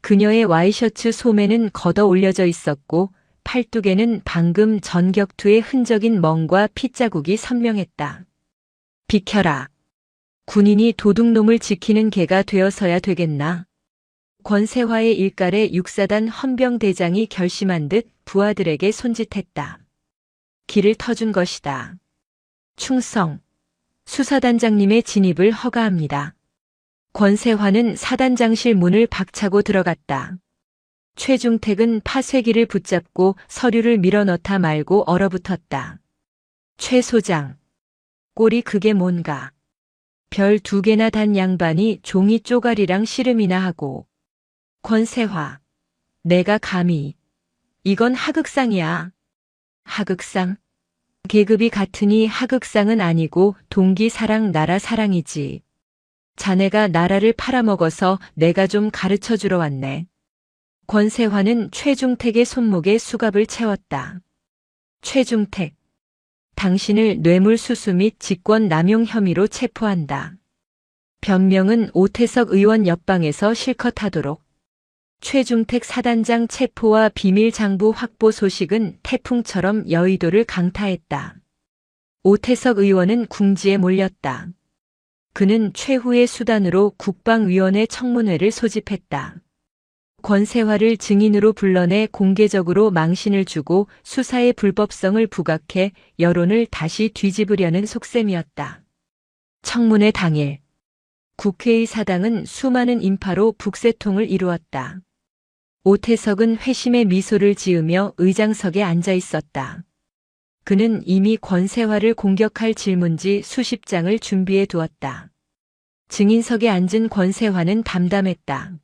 그녀의 와이셔츠 소매는 걷어 올려져 있었고 팔뚝에는 방금 전격투의 흔적인 멍과 핏자국이 선명했다. 비켜라. 군인이 도둑놈을 지키는 개가 되어서야 되겠나? 권세화의 일갈에 육사단 헌병대장이 결심한 듯 부하들에게 손짓했다. 길을 터준 것이다. 충성. 수사단장님의 진입을 허가합니다. 권세화는 사단장실 문을 박차고 들어갔다. 최중택은 파쇄기를 붙잡고 서류를 밀어넣다 말고 얼어붙었다. 최 소장. 꼴이 그게 뭔가. 별 2개나 단 양반이 종이 쪼가리랑 씨름이나 하고. 권세화. 내가 감히. 이건 하극상이야. 하극상? 계급이 같으니 하극상은 아니고 동기 사랑 나라 사랑이지. 자네가 나라를 팔아먹어서 내가 좀 가르쳐 주러 왔네. 권세화는 최중택의 손목에 수갑을 채웠다. 최중택. 당신을 뇌물수수 및 직권남용 혐의로 체포한다. 변명은 오태석 의원 옆방에서 실컷 하도록. 최중택 사단장 체포와 비밀장부 확보 소식은 태풍처럼 여의도를 강타했다. 오태석 의원은 궁지에 몰렸다. 그는 최후의 수단으로 국방위원회 청문회를 소집했다. 권세화를 증인으로 불러내 공개적으로 망신을 주고 수사의 불법성을 부각해 여론을 다시 뒤집으려는 속셈이었다. 청문회 당일 국회의 사당은 수많은 인파로 북새통을 이루었다. 오태석은 회심의 미소를 지으며 의장석에 앉아 있었다. 그는 이미 권세화를 공격할 질문지 수십 장을 준비해 두었다. 증인석에 앉은 권세화는 담담했다.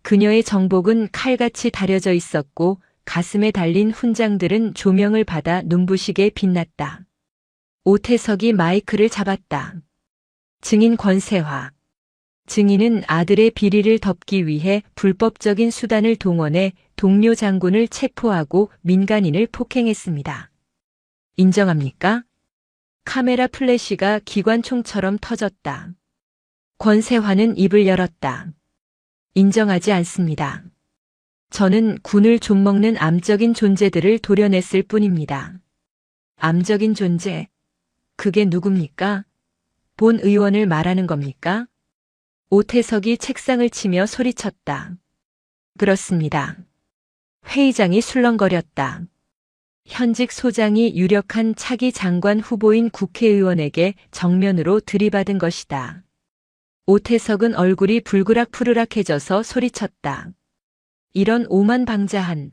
그녀의 정복은 칼같이 다려져 있었고 가슴에 달린 훈장들은 조명을 받아 눈부시게 빛났다. 오태석이 마이크를 잡았다. 증인 권세화. 증인은 아들의 비리를 덮기 위해 불법적인 수단을 동원해 동료 장군을 체포하고 민간인을 폭행했습니다. 인정합니까? 카메라 플래시가 기관총처럼 터졌다. 권세화는 입을 열었다. 인정하지 않습니다. 저는 군을 좀먹는 암적인 존재들을 도려냈을 뿐입니다. 암적인 존재? 그게 누굽니까? 본 의원을 말하는 겁니까? 오태석이 책상을 치며 소리쳤다. 그렇습니다. 회의장이 술렁거렸다. 현직 소장이 유력한 차기 장관 후보인 국회의원에게 정면으로 들이받은 것이다. 오태석은 얼굴이 불그락푸르락해져서 소리쳤다. 이런 오만방자한,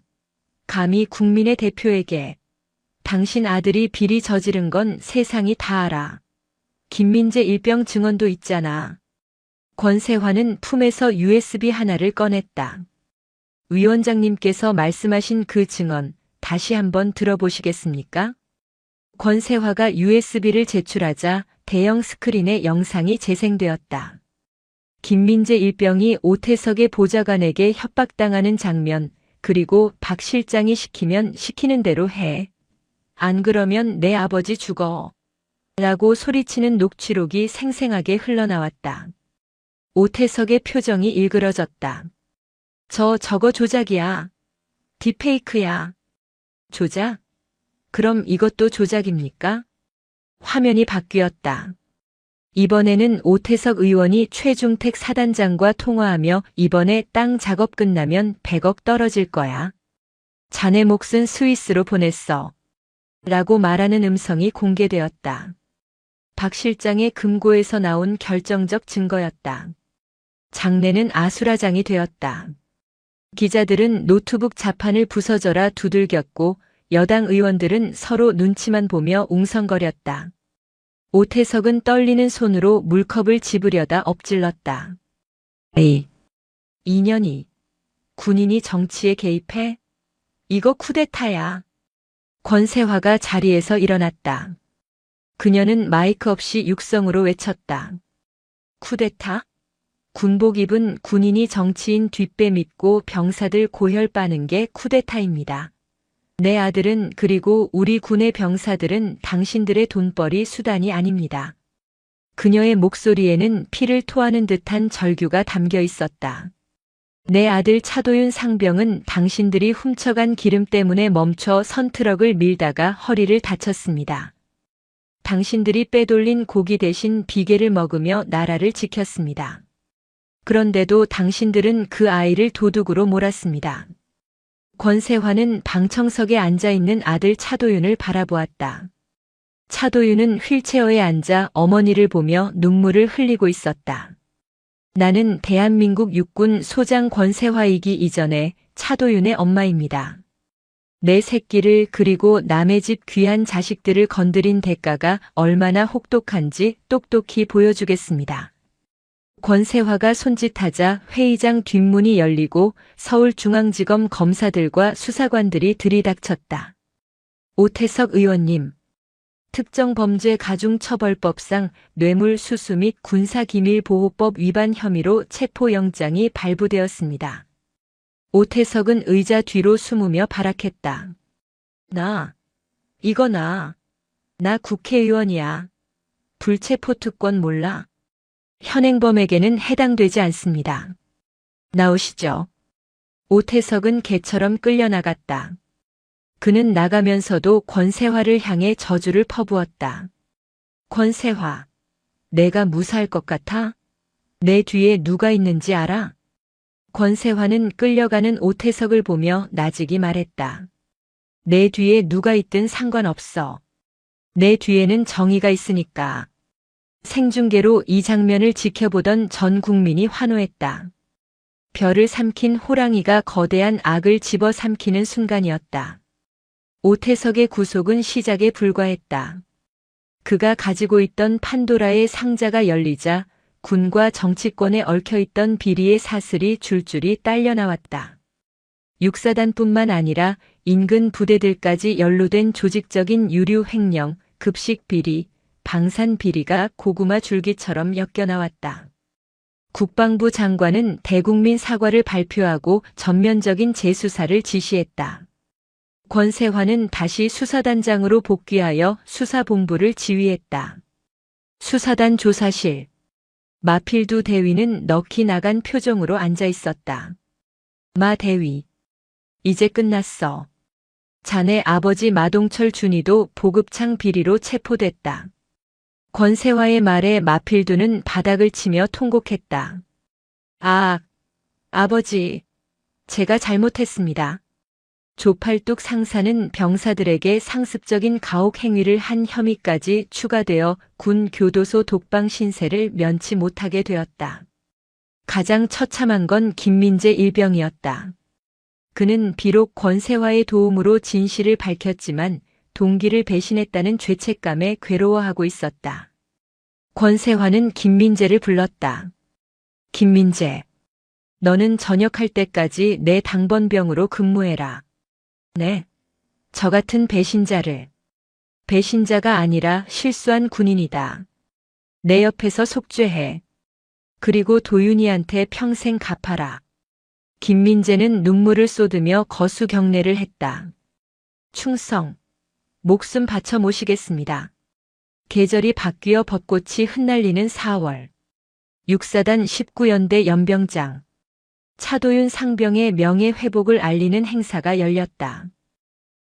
감히 국민의 대표에게. 당신 아들이 비리 저지른 건 세상이 다 알아. 김민재 일병 증언도 있잖아. 권세화는 품에서 USB 하나를 꺼냈다. 위원장님께서 말씀하신 그 증언 다시 한번 들어보시겠습니까? 권세화가 USB를 제출하자 대형 스크린에 영상이 재생되었다. 김민재 일병이 오태석의 보좌관에게 협박당하는 장면, 그리고 박 실장이 시키면 시키는 대로 해. 안 그러면 내 아버지 죽어. 라고 소리치는 녹취록이 생생하게 흘러나왔다. 오태석의 표정이 일그러졌다. 저거 조작이야. 딥페이크야. 조작? 그럼 이것도 조작입니까? 화면이 바뀌었다. 이번에는 오태석 의원이 최중택 사단장과 통화하며 이번에 땅 작업 끝나면 100억 떨어질 거야. 자네 몫은 스위스로 보냈어. 라고 말하는 음성이 공개되었다. 박 실장의 금고에서 나온 결정적 증거였다. 장내는 아수라장이 되었다. 기자들은 노트북 자판을 부서져라 두들겼고 여당 의원들은 서로 눈치만 보며 웅성거렸다. 오태석은 떨리는 손으로 물컵을 집으려다 엎질렀다. 에이, 2년이 군인이 정치에 개입해? 이거 쿠데타야. 권세화가 자리에서 일어났다. 그녀는 마이크 없이 육성으로 외쳤다. 쿠데타? 군복 입은 군인이 정치인 뒷배 믿고 병사들 고혈 빠는 게 쿠데타입니다. 내 아들은 그리고 우리 군의 병사들은 당신들의 돈벌이 수단이 아닙니다. 그녀의 목소리에는 피를 토하는 듯한 절규가 담겨 있었다. 내 아들 차도윤 상병은 당신들이 훔쳐간 기름 때문에 멈춰 선트럭을 밀다가 허리를 다쳤습니다. 당신들이 빼돌린 고기 대신 비계를 먹으며 나라를 지켰습니다. 그런데도 당신들은 그 아이를 도둑으로 몰았습니다. 권세화는 방청석에 앉아있는 아들 차도윤을 바라보았다. 차도윤은 휠체어에 앉아 어머니를 보며 눈물을 흘리고 있었다. 나는 대한민국 육군 소장 권세화이기 이전에 차도윤의 엄마입니다. 내 새끼를 그리고 남의 집 귀한 자식들을 건드린 대가가 얼마나 혹독한지 똑똑히 보여주겠습니다. 권세화가 손짓하자 회의장 뒷문이 열리고 서울중앙지검 검사들과 수사관들이 들이닥쳤다. 오태석 의원님. 특정범죄가중처벌법상 뇌물수수 및 군사기밀보호법 위반 혐의로 체포영장이 발부되었습니다. 오태석은 의자 뒤로 숨으며 발악했다. 나 국회의원이야. 불체포특권 몰라? 현행범에게는 해당되지 않습니다. 나오시죠. 오태석은 개처럼 끌려나갔다. 그는 나가면서도 권세화를 향해 저주를 퍼부었다. 권세화, 내가 무사할 것 같아? 내 뒤에 누가 있는지 알아? 권세화는 끌려가는 오태석을 보며 나직이 말했다. 내 뒤에 누가 있든 상관없어. 내 뒤에는 정의가 있으니까. 생중계로 이 장면을 지켜보던 전 국민이 환호했다. 벼를 삼킨 호랑이가 거대한 악을 집어삼키는 순간이었다. 오태석의 구속은 시작에 불과했다. 그가 가지고 있던 판도라의 상자가 열리자 군과 정치권에 얽혀있던 비리의 사슬이 줄줄이 딸려나왔다. 육사단뿐만 아니라 인근 부대들까지 연루된 조직적인 유류 횡령, 급식 비리, 방산 비리가 고구마 줄기처럼 엮여나왔다. 국방부 장관은 대국민 사과를 발표하고 전면적인 재수사를 지시했다. 권세화는 다시 수사단장으로 복귀하여 수사본부를 지휘했다. 수사단 조사실. 마필두 대위는 넋이 나간 표정으로 앉아 있었다. 마 대위. 이제 끝났어. 자네 아버지 마동철 준이도 보급창 비리로 체포됐다. 권세화의 말에 마필두는 바닥을 치며 통곡했다. 아버지. 제가 잘못했습니다. 조팔뚝 상사는 병사들에게 상습적인 가혹 행위를 한 혐의까지 추가되어 군 교도소 독방 신세를 면치 못하게 되었다. 가장 처참한 건 김민재 일병이었다. 그는 비록 권세화의 도움으로 진실을 밝혔지만 동기를 배신했다는 죄책감에 괴로워하고 있었다. 권세화는 김민재를 불렀다. 김민재, 너는 전역할 때까지 내 당번병으로 근무해라. 네. 저 같은 배신자를. 배신자가 아니라 실수한 군인이다. 내 옆에서 속죄해. 그리고 도윤이한테 평생 갚아라. 김민재는 눈물을 쏟으며 거수 경례를 했다. 충성. 목숨 바쳐 모시겠습니다. 계절이 바뀌어 벚꽃이 흩날리는 4월. 육사단 19연대 연병장. 차도윤 상병의 명예회복을 알리는 행사가 열렸다.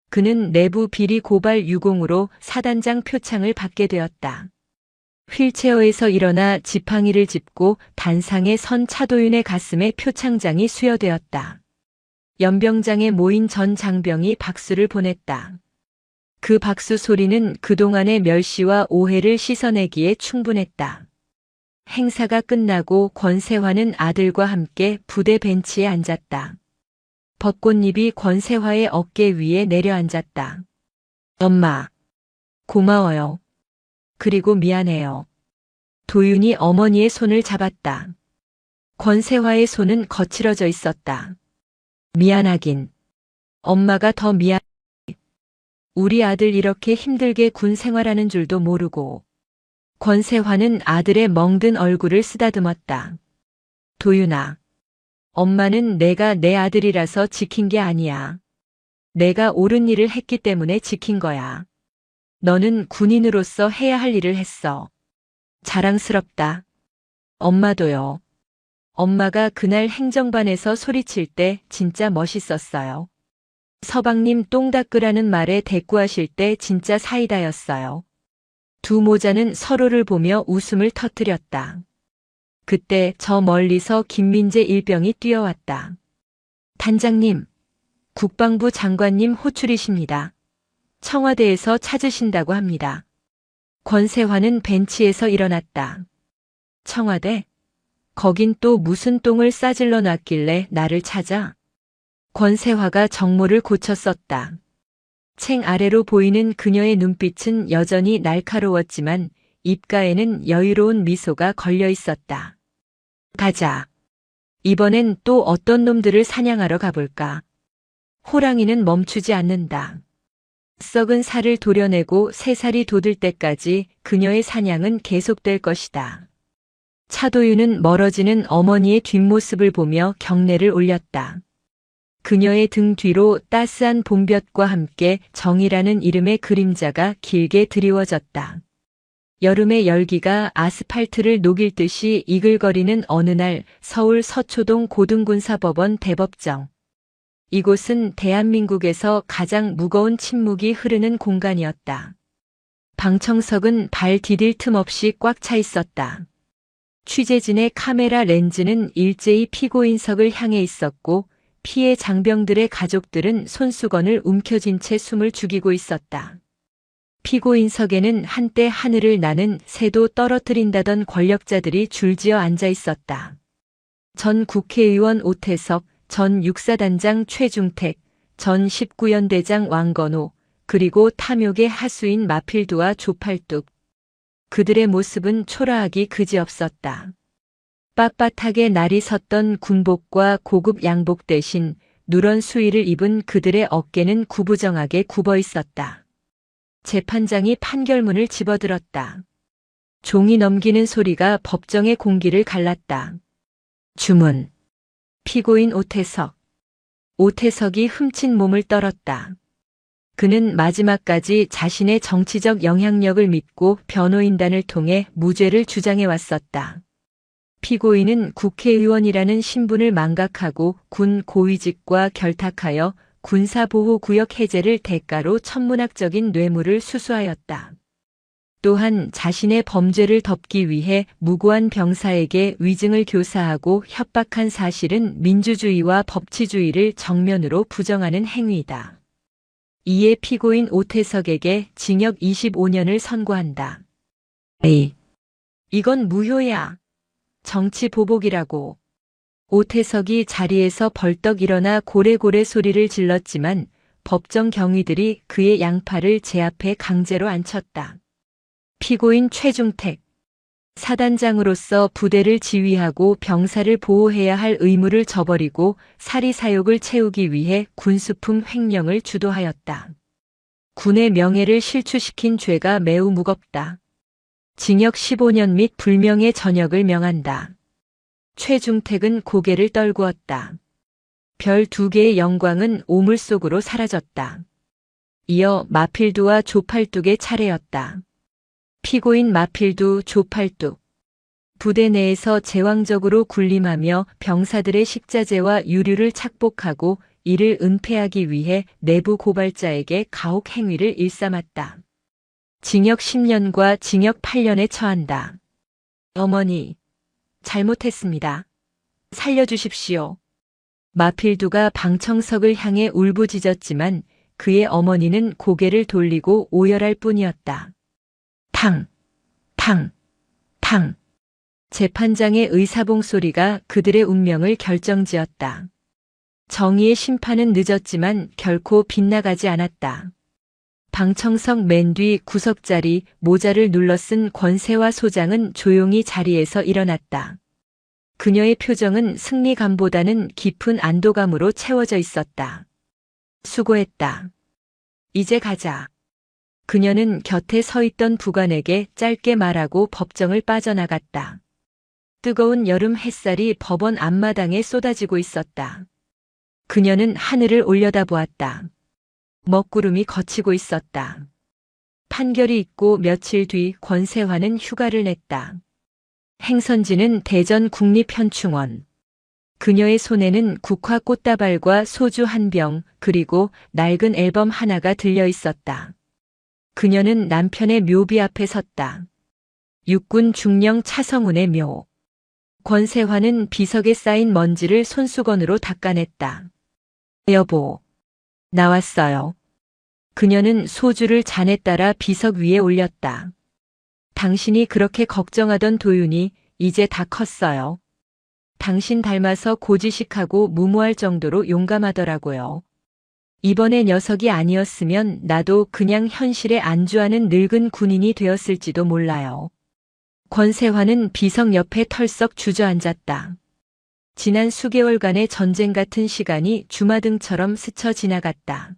그는 내부 비리 고발 유공으로 사단장 표창을 받게 되었다. 휠체어에서 일어나 지팡이를 짚고 단상에 선 차도윤의 가슴에 표창장이 수여되었다. 연병장에 모인 전 장병이 박수를 보냈다. 그 박수 소리는 그동안의 멸시와 오해를 씻어내기에 충분했다. 행사가 끝나고 권세화는 아들과 함께 부대 벤치에 앉았다. 벚꽃잎이 권세화의 어깨 위에 내려앉았다. 엄마, 고마워요. 그리고 미안해요. 도윤이 어머니의 손을 잡았다. 권세화의 손은 거칠어져 있었다. 미안하긴. 엄마가 더 미안. 우리 아들 이렇게 힘들게 군 생활하는 줄도 모르고. 권세환은 아들의 멍든 얼굴을 쓰다듬었다. 도윤아, 엄마는 내가 내 아들이라서 지킨 게 아니야. 내가 옳은 일을 했기 때문에 지킨 거야. 너는 군인으로서 해야 할 일을 했어. 자랑스럽다. 엄마도요. 엄마가 그날 행정반에서 소리칠 때 진짜 멋있었어요. 서방님 똥 닦으라는 말에 대꾸하실 때 진짜 사이다였어요. 두 모자는 서로를 보며 웃음을 터뜨렸다. 그때 저 멀리서 김민재 일병이 뛰어왔다. 단장님, 국방부 장관님 호출이십니다. 청와대에서 찾으신다고 합니다. 권세환은 벤치에서 일어났다. 청와대? 거긴 또 무슨 똥을 싸질러 놨길래 나를 찾아? 권세화가 정모를 고쳤었다. 챙 아래로 보이는 그녀의 눈빛은 여전히 날카로웠지만 입가에는 여유로운 미소가 걸려 있었다. 가자. 이번엔 또 어떤 놈들을 사냥하러 가볼까? 호랑이는 멈추지 않는다. 썩은 살을 도려내고 새살이 돋을 때까지 그녀의 사냥은 계속될 것이다. 차도윤은 멀어지는 어머니의 뒷모습을 보며 경례를 올렸다. 그녀의 등 뒤로 따스한 봄볕과 함께 정이라는 이름의 그림자가 길게 드리워졌다. 여름의 열기가 아스팔트를 녹일 듯이 이글거리는 어느 날 서울 서초동 고등군사법원 대법정. 이곳은 대한민국에서 가장 무거운 침묵이 흐르는 공간이었다. 방청석은 발 디딜 틈 없이 꽉 차 있었다. 취재진의 카메라 렌즈는 일제히 피고인석을 향해 있었고 피해 장병들의 가족들은 손수건을 움켜쥔 채 숨을 죽이고 있었다. 피고인석에는 한때 하늘을 나는 새도 떨어뜨린다던 권력자들이 줄지어 앉아 있었다. 전 국회의원 오태석, 전 육사단장 최중택, 전 19연대장 왕건호, 그리고 탐욕의 하수인 마필두와 조팔뚝. 그들의 모습은 초라하기 그지없었다. 빳빳하게 날이 섰던 군복과 고급 양복 대신 누런 수의를 입은 그들의 어깨는 구부정하게 굽어 있었다. 재판장이 판결문을 집어들었다. 종이 넘기는 소리가 법정의 공기를 갈랐다. 주문. 피고인 오태석. 오태석이 훔친 몸을 떨었다. 그는 마지막까지 자신의 정치적 영향력을 믿고 변호인단을 통해 무죄를 주장해 왔었다. 피고인은 국회의원이라는 신분을 망각하고 군 고위직과 결탁하여 군사보호구역 해제를 대가로 천문학적인 뇌물을 수수하였다. 또한 자신의 범죄를 덮기 위해 무고한 병사에게 위증을 교사하고 협박한 사실은 민주주의와 법치주의를 정면으로 부정하는 행위이다. 이에 피고인 오태석에게 징역 25년을 선고한다. 에이, 이건 무효야. 정치 보복이라고. 오태석이 자리에서 벌떡 일어나 고래고래 소리를 질렀지만 법정 경위들이 그의 양팔을 제 앞에 강제로 앉혔다. 피고인 최중택. 사단장으로서 부대를 지휘하고 병사를 보호해야 할 의무를 저버리고 사리사욕을 채우기 위해 군수품 횡령을 주도하였다. 군의 명예를 실추시킨 죄가 매우 무겁다. 징역 15년 및 불명예 전역을 명한다. 최중택은 고개를 떨구었다. 별 2개의 영광은 오물 속으로 사라졌다. 이어 마필두와 조팔뚝의 차례였다. 피고인 마필두, 조팔뚝. 부대 내에서 제왕적으로 군림하며 병사들의 식자재와 유류를 착복하고 이를 은폐하기 위해 내부 고발자에게 가혹 행위를 일삼았다. 징역 10년과 징역 8년에 처한다. 어머니, 잘못했습니다. 살려주십시오. 마필두가 방청석을 향해 울부짖었지만 그의 어머니는 고개를 돌리고 오열할 뿐이었다. 탕, 탕, 탕. 재판장의 의사봉 소리가 그들의 운명을 결정지었다. 정의의 심판은 늦었지만 결코 빗나가지 않았다. 방청석 맨 뒤 구석자리 모자를 눌러 쓴 권세화 소장은 조용히 자리에서 일어났다. 그녀의 표정은 승리감보다는 깊은 안도감으로 채워져 있었다. 수고했다. 이제 가자. 그녀는 곁에 서 있던 부관에게 짧게 말하고 법정을 빠져나갔다. 뜨거운 여름 햇살이 법원 앞마당에 쏟아지고 있었다. 그녀는 하늘을 올려다보았다. 먹구름이 걷히고 있었다. 판결이 있고 며칠 뒤 권세환은 휴가를 냈다. 행선지는 대전 국립현충원. 그녀의 손에는 국화 꽃다발과 소주 한 병, 그리고 낡은 앨범 하나가 들려 있었다. 그녀는 남편의 묘비 앞에 섰다. 육군 중령 차성훈의 묘. 권세환은 비석에 쌓인 먼지를 손수건으로 닦아냈다. 여보, 나왔어요. 그녀는 소주를 잔에 따라 비석 위에 올렸다. 당신이 그렇게 걱정하던 도윤이 이제 다 컸어요. 당신 닮아서 고지식하고 무모할 정도로 용감하더라고요. 이번에 녀석이 아니었으면 나도 그냥 현실에 안주하는 늙은 군인이 되었을지도 몰라요. 권세환은 비석 옆에 털썩 주저앉았다. 지난 수개월간의 전쟁 같은 시간이 주마등처럼 스쳐 지나갔다.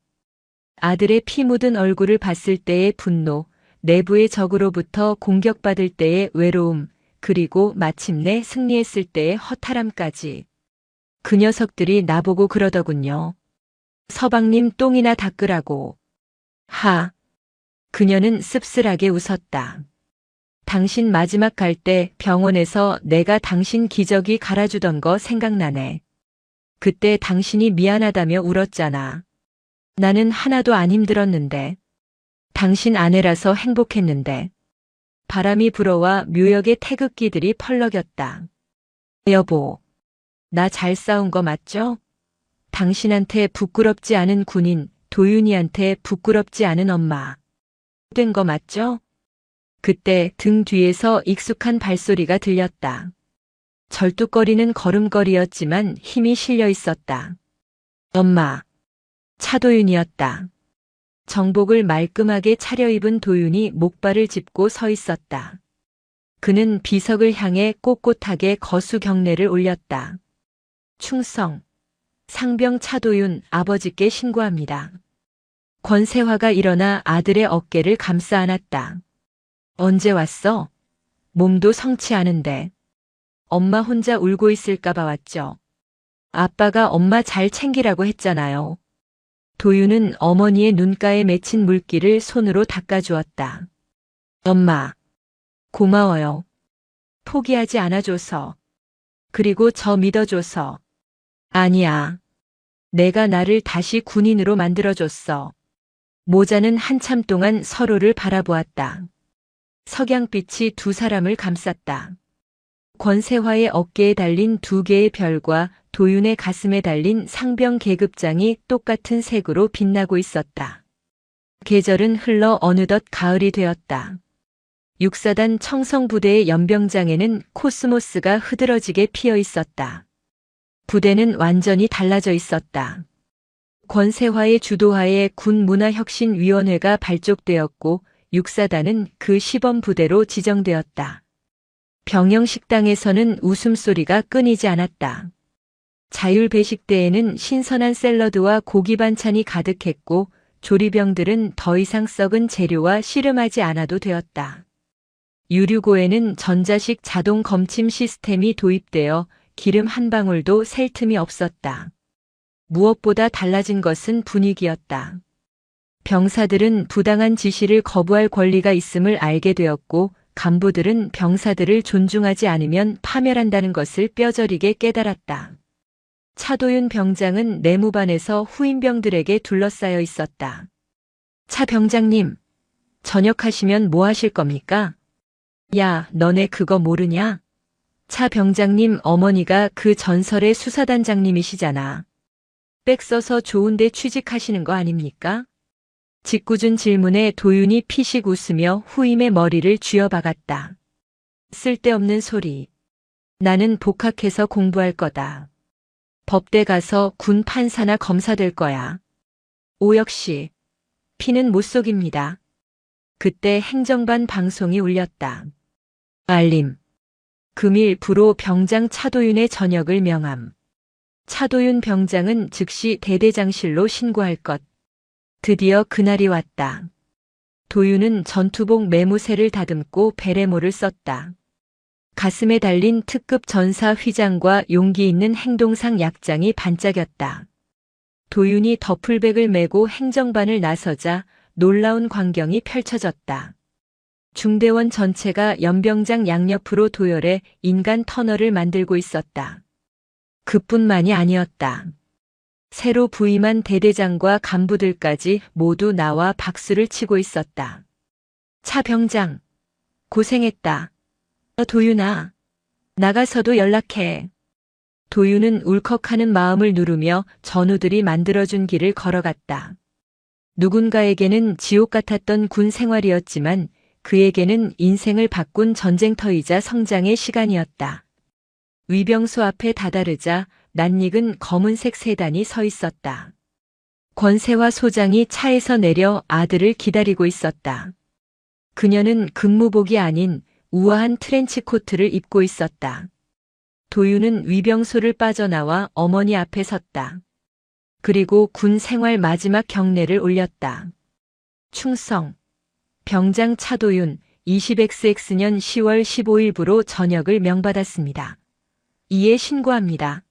아들의 피 묻은 얼굴을 봤을 때의 분노, 내부의 적으로부터 공격받을 때의 외로움, 그리고 마침내 승리했을 때의 허탈함까지. 그 녀석들이 나보고 그러더군요. 서방님 똥이나 닦으라고. 하. 그녀는 씁쓸하게 웃었다. 당신 마지막 갈 때 병원에서 내가 당신 기저귀 갈아주던 거 생각나네. 그때 당신이 미안하다며 울었잖아. 나는 하나도 안 힘들었는데. 당신 아내라서 행복했는데. 바람이 불어와 묘역의 태극기들이 펄럭였다. 여보, 나 잘 싸운 거 맞죠? 당신한테 부끄럽지 않은 군인, 도윤이한테 부끄럽지 않은 엄마. 된 거 맞죠? 그때 등 뒤에서 익숙한 발소리가 들렸다. 절뚝거리는 걸음걸이였지만 힘이 실려 있었다. 엄마. 차도윤이었다. 정복을 말끔하게 차려입은 도윤이 목발을 짚고 서 있었다. 그는 비석을 향해 꼿꼿하게 거수 경례를 올렸다. 충성. 상병 차도윤 아버지께 신고합니다. 권세화가 일어나 아들의 어깨를 감싸 안았다. 언제 왔어? 몸도 성치 않은데. 엄마 혼자 울고 있을까봐 왔죠. 아빠가 엄마 잘 챙기라고 했잖아요. 도윤은 어머니의 눈가에 맺힌 물기를 손으로 닦아주었다. 엄마, 고마워요. 포기하지 않아줘서. 그리고 저 믿어줘서. 아니야. 내가 나를 다시 군인으로 만들어줬어. 모자는 한참 동안 서로를 바라보았다. 석양빛이 두 사람을 감쌌다. 권세화의 어깨에 달린 두 개의 별과 도윤의 가슴에 달린 상병 계급장이 똑같은 색으로 빛나고 있었다. 계절은 흘러 어느덧 가을이 되었다. 육사단 청성부대의 연병장에는 코스모스가 흐드러지게 피어 있었다. 부대는 완전히 달라져 있었다. 권세화의 주도하에 군문화혁신위원회가 발족되었고 육사단은 그 시범부대로 지정되었다. 병영식당에서는 웃음소리가 끊이지 않았다. 자율배식대에는 신선한 샐러드와 고기 반찬이 가득했고 조리병들은 더 이상 썩은 재료와 씨름하지 않아도 되었다. 유류고에는 전자식 자동 검침 시스템이 도입되어 기름 한 방울도 셀 틈이 없었다. 무엇보다 달라진 것은 분위기였다. 병사들은 부당한 지시를 거부할 권리가 있음을 알게 되었고 간부들은 병사들을 존중하지 않으면 파멸한다는 것을 뼈저리게 깨달았다. 차도윤 병장은 내무반에서 후임병들에게 둘러싸여 있었다. 차 병장님, 전역하시면 뭐 하실 겁니까? 야, 너네 그거 모르냐? 차 병장님 어머니가 그 전설의 수사단장님이시잖아. 백 써서 좋은데 취직하시는 거 아닙니까? 짓궂은 질문에 도윤이 피식 웃으며 후임의 머리를 쥐어박았다. 쓸데없는 소리. 나는 복학해서 공부할 거다. 법대 가서 군 판사나 검사 될 거야. 오혁 씨. 피는 못 속입니다. 그때 행정반 방송이 울렸다. 알림. 금일 부로 병장 차도윤의 전역을 명함. 차도윤 병장은 즉시 대대장실로 신고할 것. 드디어 그날이 왔다. 도윤은 전투복 매무새를 다듬고 베레모를 썼다. 가슴에 달린 특급 전사 휘장과 용기 있는 행동상 약장이 반짝였다. 도윤이 더플백을 메고 행정반을 나서자 놀라운 광경이 펼쳐졌다. 중대원 전체가 연병장 양옆으로 도열해 인간 터널을 만들고 있었다. 그뿐만이 아니었다. 새로 부임한 대대장과 간부들까지 모두 나와 박수를 치고 있었다. 차 병장, 고생했다. 도윤아, 나가서도 연락해. 도윤은 울컥하는 마음을 누르며 전우들이 만들어준 길을 걸어갔다. 누군가에게는 지옥 같았던 군 생활이었지만 그에게는 인생을 바꾼 전쟁터이자 성장의 시간이었다. 위병소 앞에 다다르자 낯익은 검은색 세단이 서 있었다. 권세화 소장이 차에서 내려 아들을 기다리고 있었다. 그녀는 근무복이 아닌 우아한 트렌치코트를 입고 있었다. 도윤은 위병소를 빠져나와 어머니 앞에 섰다. 그리고 군 생활 마지막 경례를 올렸다. 충성. 병장 차도윤 20XX 년 10월 15일부로 전역을 명받았습니다. 이에 신고합니다.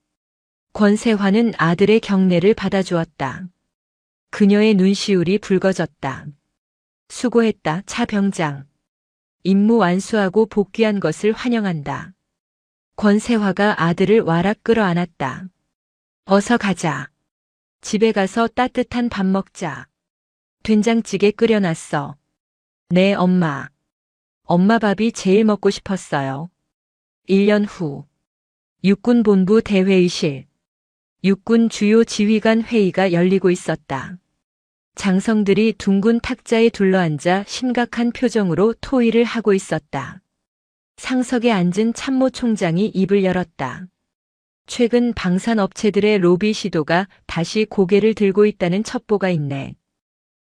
권세화는 아들의 경례를 받아주었다. 그녀의 눈시울이 붉어졌다. 수고했다, 차 병장. 임무 완수하고 복귀한 것을 환영한다. 권세화가 아들을 와락 끌어안았다. 어서 가자. 집에 가서 따뜻한 밥 먹자. 된장찌개 끓여놨어. 네, 엄마. 엄마 밥이 제일 먹고 싶었어요. 1년 후. 육군본부 대회의실. 육군 주요 지휘관 회의가 열리고 있었다. 장성들이 둥근 탁자에 둘러앉아 심각한 표정으로 토의를 하고 있었다. 상석에 앉은 참모총장이 입을 열었다. 최근 방산업체들의 로비 시도가 다시 고개를 들고 있다는 첩보가 있네.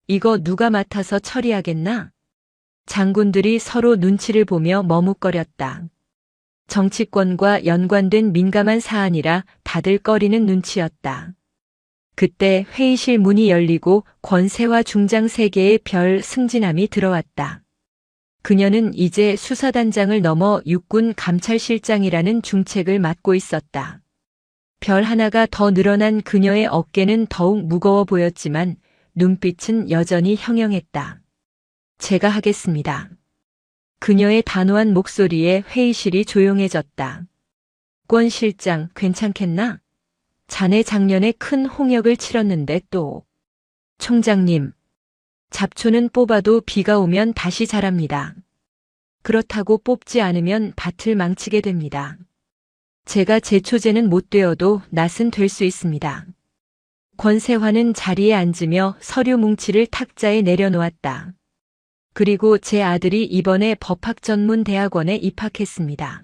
이거 누가 맡아서 처리하겠나? 장군들이 서로 눈치를 보며 머뭇거렸다. 정치권과 연관된 민감한 사안이라 다들 꺼리는 눈치였다. 그때 회의실 문이 열리고 권세화 중장 세계의 별 승진함이 들어왔다. 그녀는 이제 수사단장을 넘어 육군 감찰실장이라는 중책을 맡고 있었다. 별 하나가 더 늘어난 그녀의 어깨는 더욱 무거워 보였지만 눈빛은 여전히 형형했다. 제가 하겠습니다. 그녀의 단호한 목소리에 회의실이 조용해졌다. 권 실장, 괜찮겠나? 자네 작년에 큰 홍역을 치렀는데 또. 총장님, 잡초는 뽑아도 비가 오면 다시 자랍니다. 그렇다고 뽑지 않으면 밭을 망치게 됩니다. 제가 제초제는 못 되어도 낫은 될 수 있습니다. 권세화는 자리에 앉으며 서류 뭉치를 탁자에 내려놓았다. 그리고 제 아들이 이번에 법학전문대학원에 입학했습니다.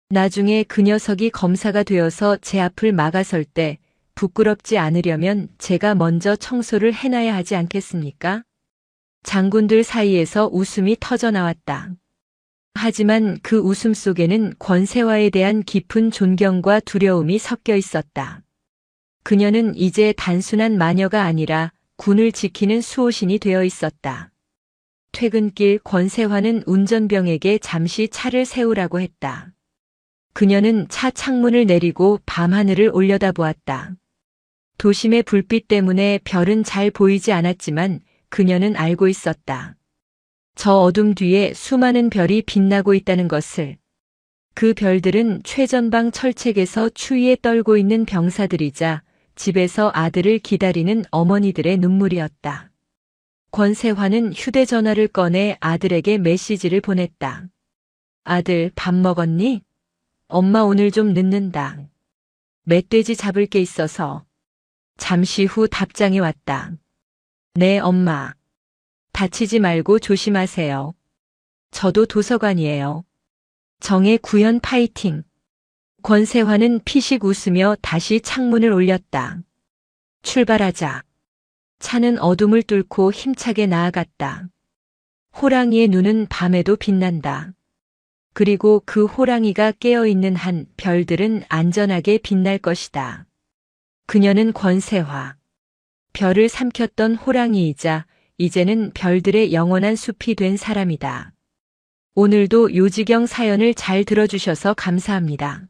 나중에 그 녀석이 검사가 되어서 제 앞을 막아설 때 부끄럽지 않으려면 제가 먼저 청소를 해놔야 하지 않겠습니까? 장군들 사이에서 웃음이 터져나왔다. 하지만 그 웃음 속에는 권세화에 대한 깊은 존경과 두려움이 섞여 있었다. 그녀는 이제 단순한 마녀가 아니라 군을 지키는 수호신이 되어 있었다. 퇴근길 권세화는 운전병에게 잠시 차를 세우라고 했다. 그녀는 차 창문을 내리고 밤하늘을 올려다보았다. 도심의 불빛 때문에 별은 잘 보이지 않았지만 그녀는 알고 있었다. 저 어둠 뒤에 수많은 별이 빛나고 있다는 것을. 그 별들은 최전방 철책에서 추위에 떨고 있는 병사들이자 집에서 아들을 기다리는 어머니들의 눈물이었다. 권세화는 휴대전화를 꺼내 아들에게 메시지를 보냈다. 아들, 밥 먹었니? 엄마 오늘 좀 늦는다. 멧돼지 잡을 게 있어서. 잠시 후 답장이 왔다. 네, 엄마. 다치지 말고 조심하세요. 저도 도서관이에요. 정의 구현 파이팅. 권세화는 피식 웃으며 다시 창문을 올렸다. 출발하자. 차는 어둠을 뚫고 힘차게 나아갔다. 호랑이의 눈은 밤에도 빛난다. 그리고 그 호랑이가 깨어있는 한 별들은 안전하게 빛날 것이다. 그녀는 권세화. 별을 삼켰던 호랑이이자 이제는 별들의 영원한 숲이 된 사람이다. 오늘도 요지경 사연을 잘 들어주셔서 감사합니다.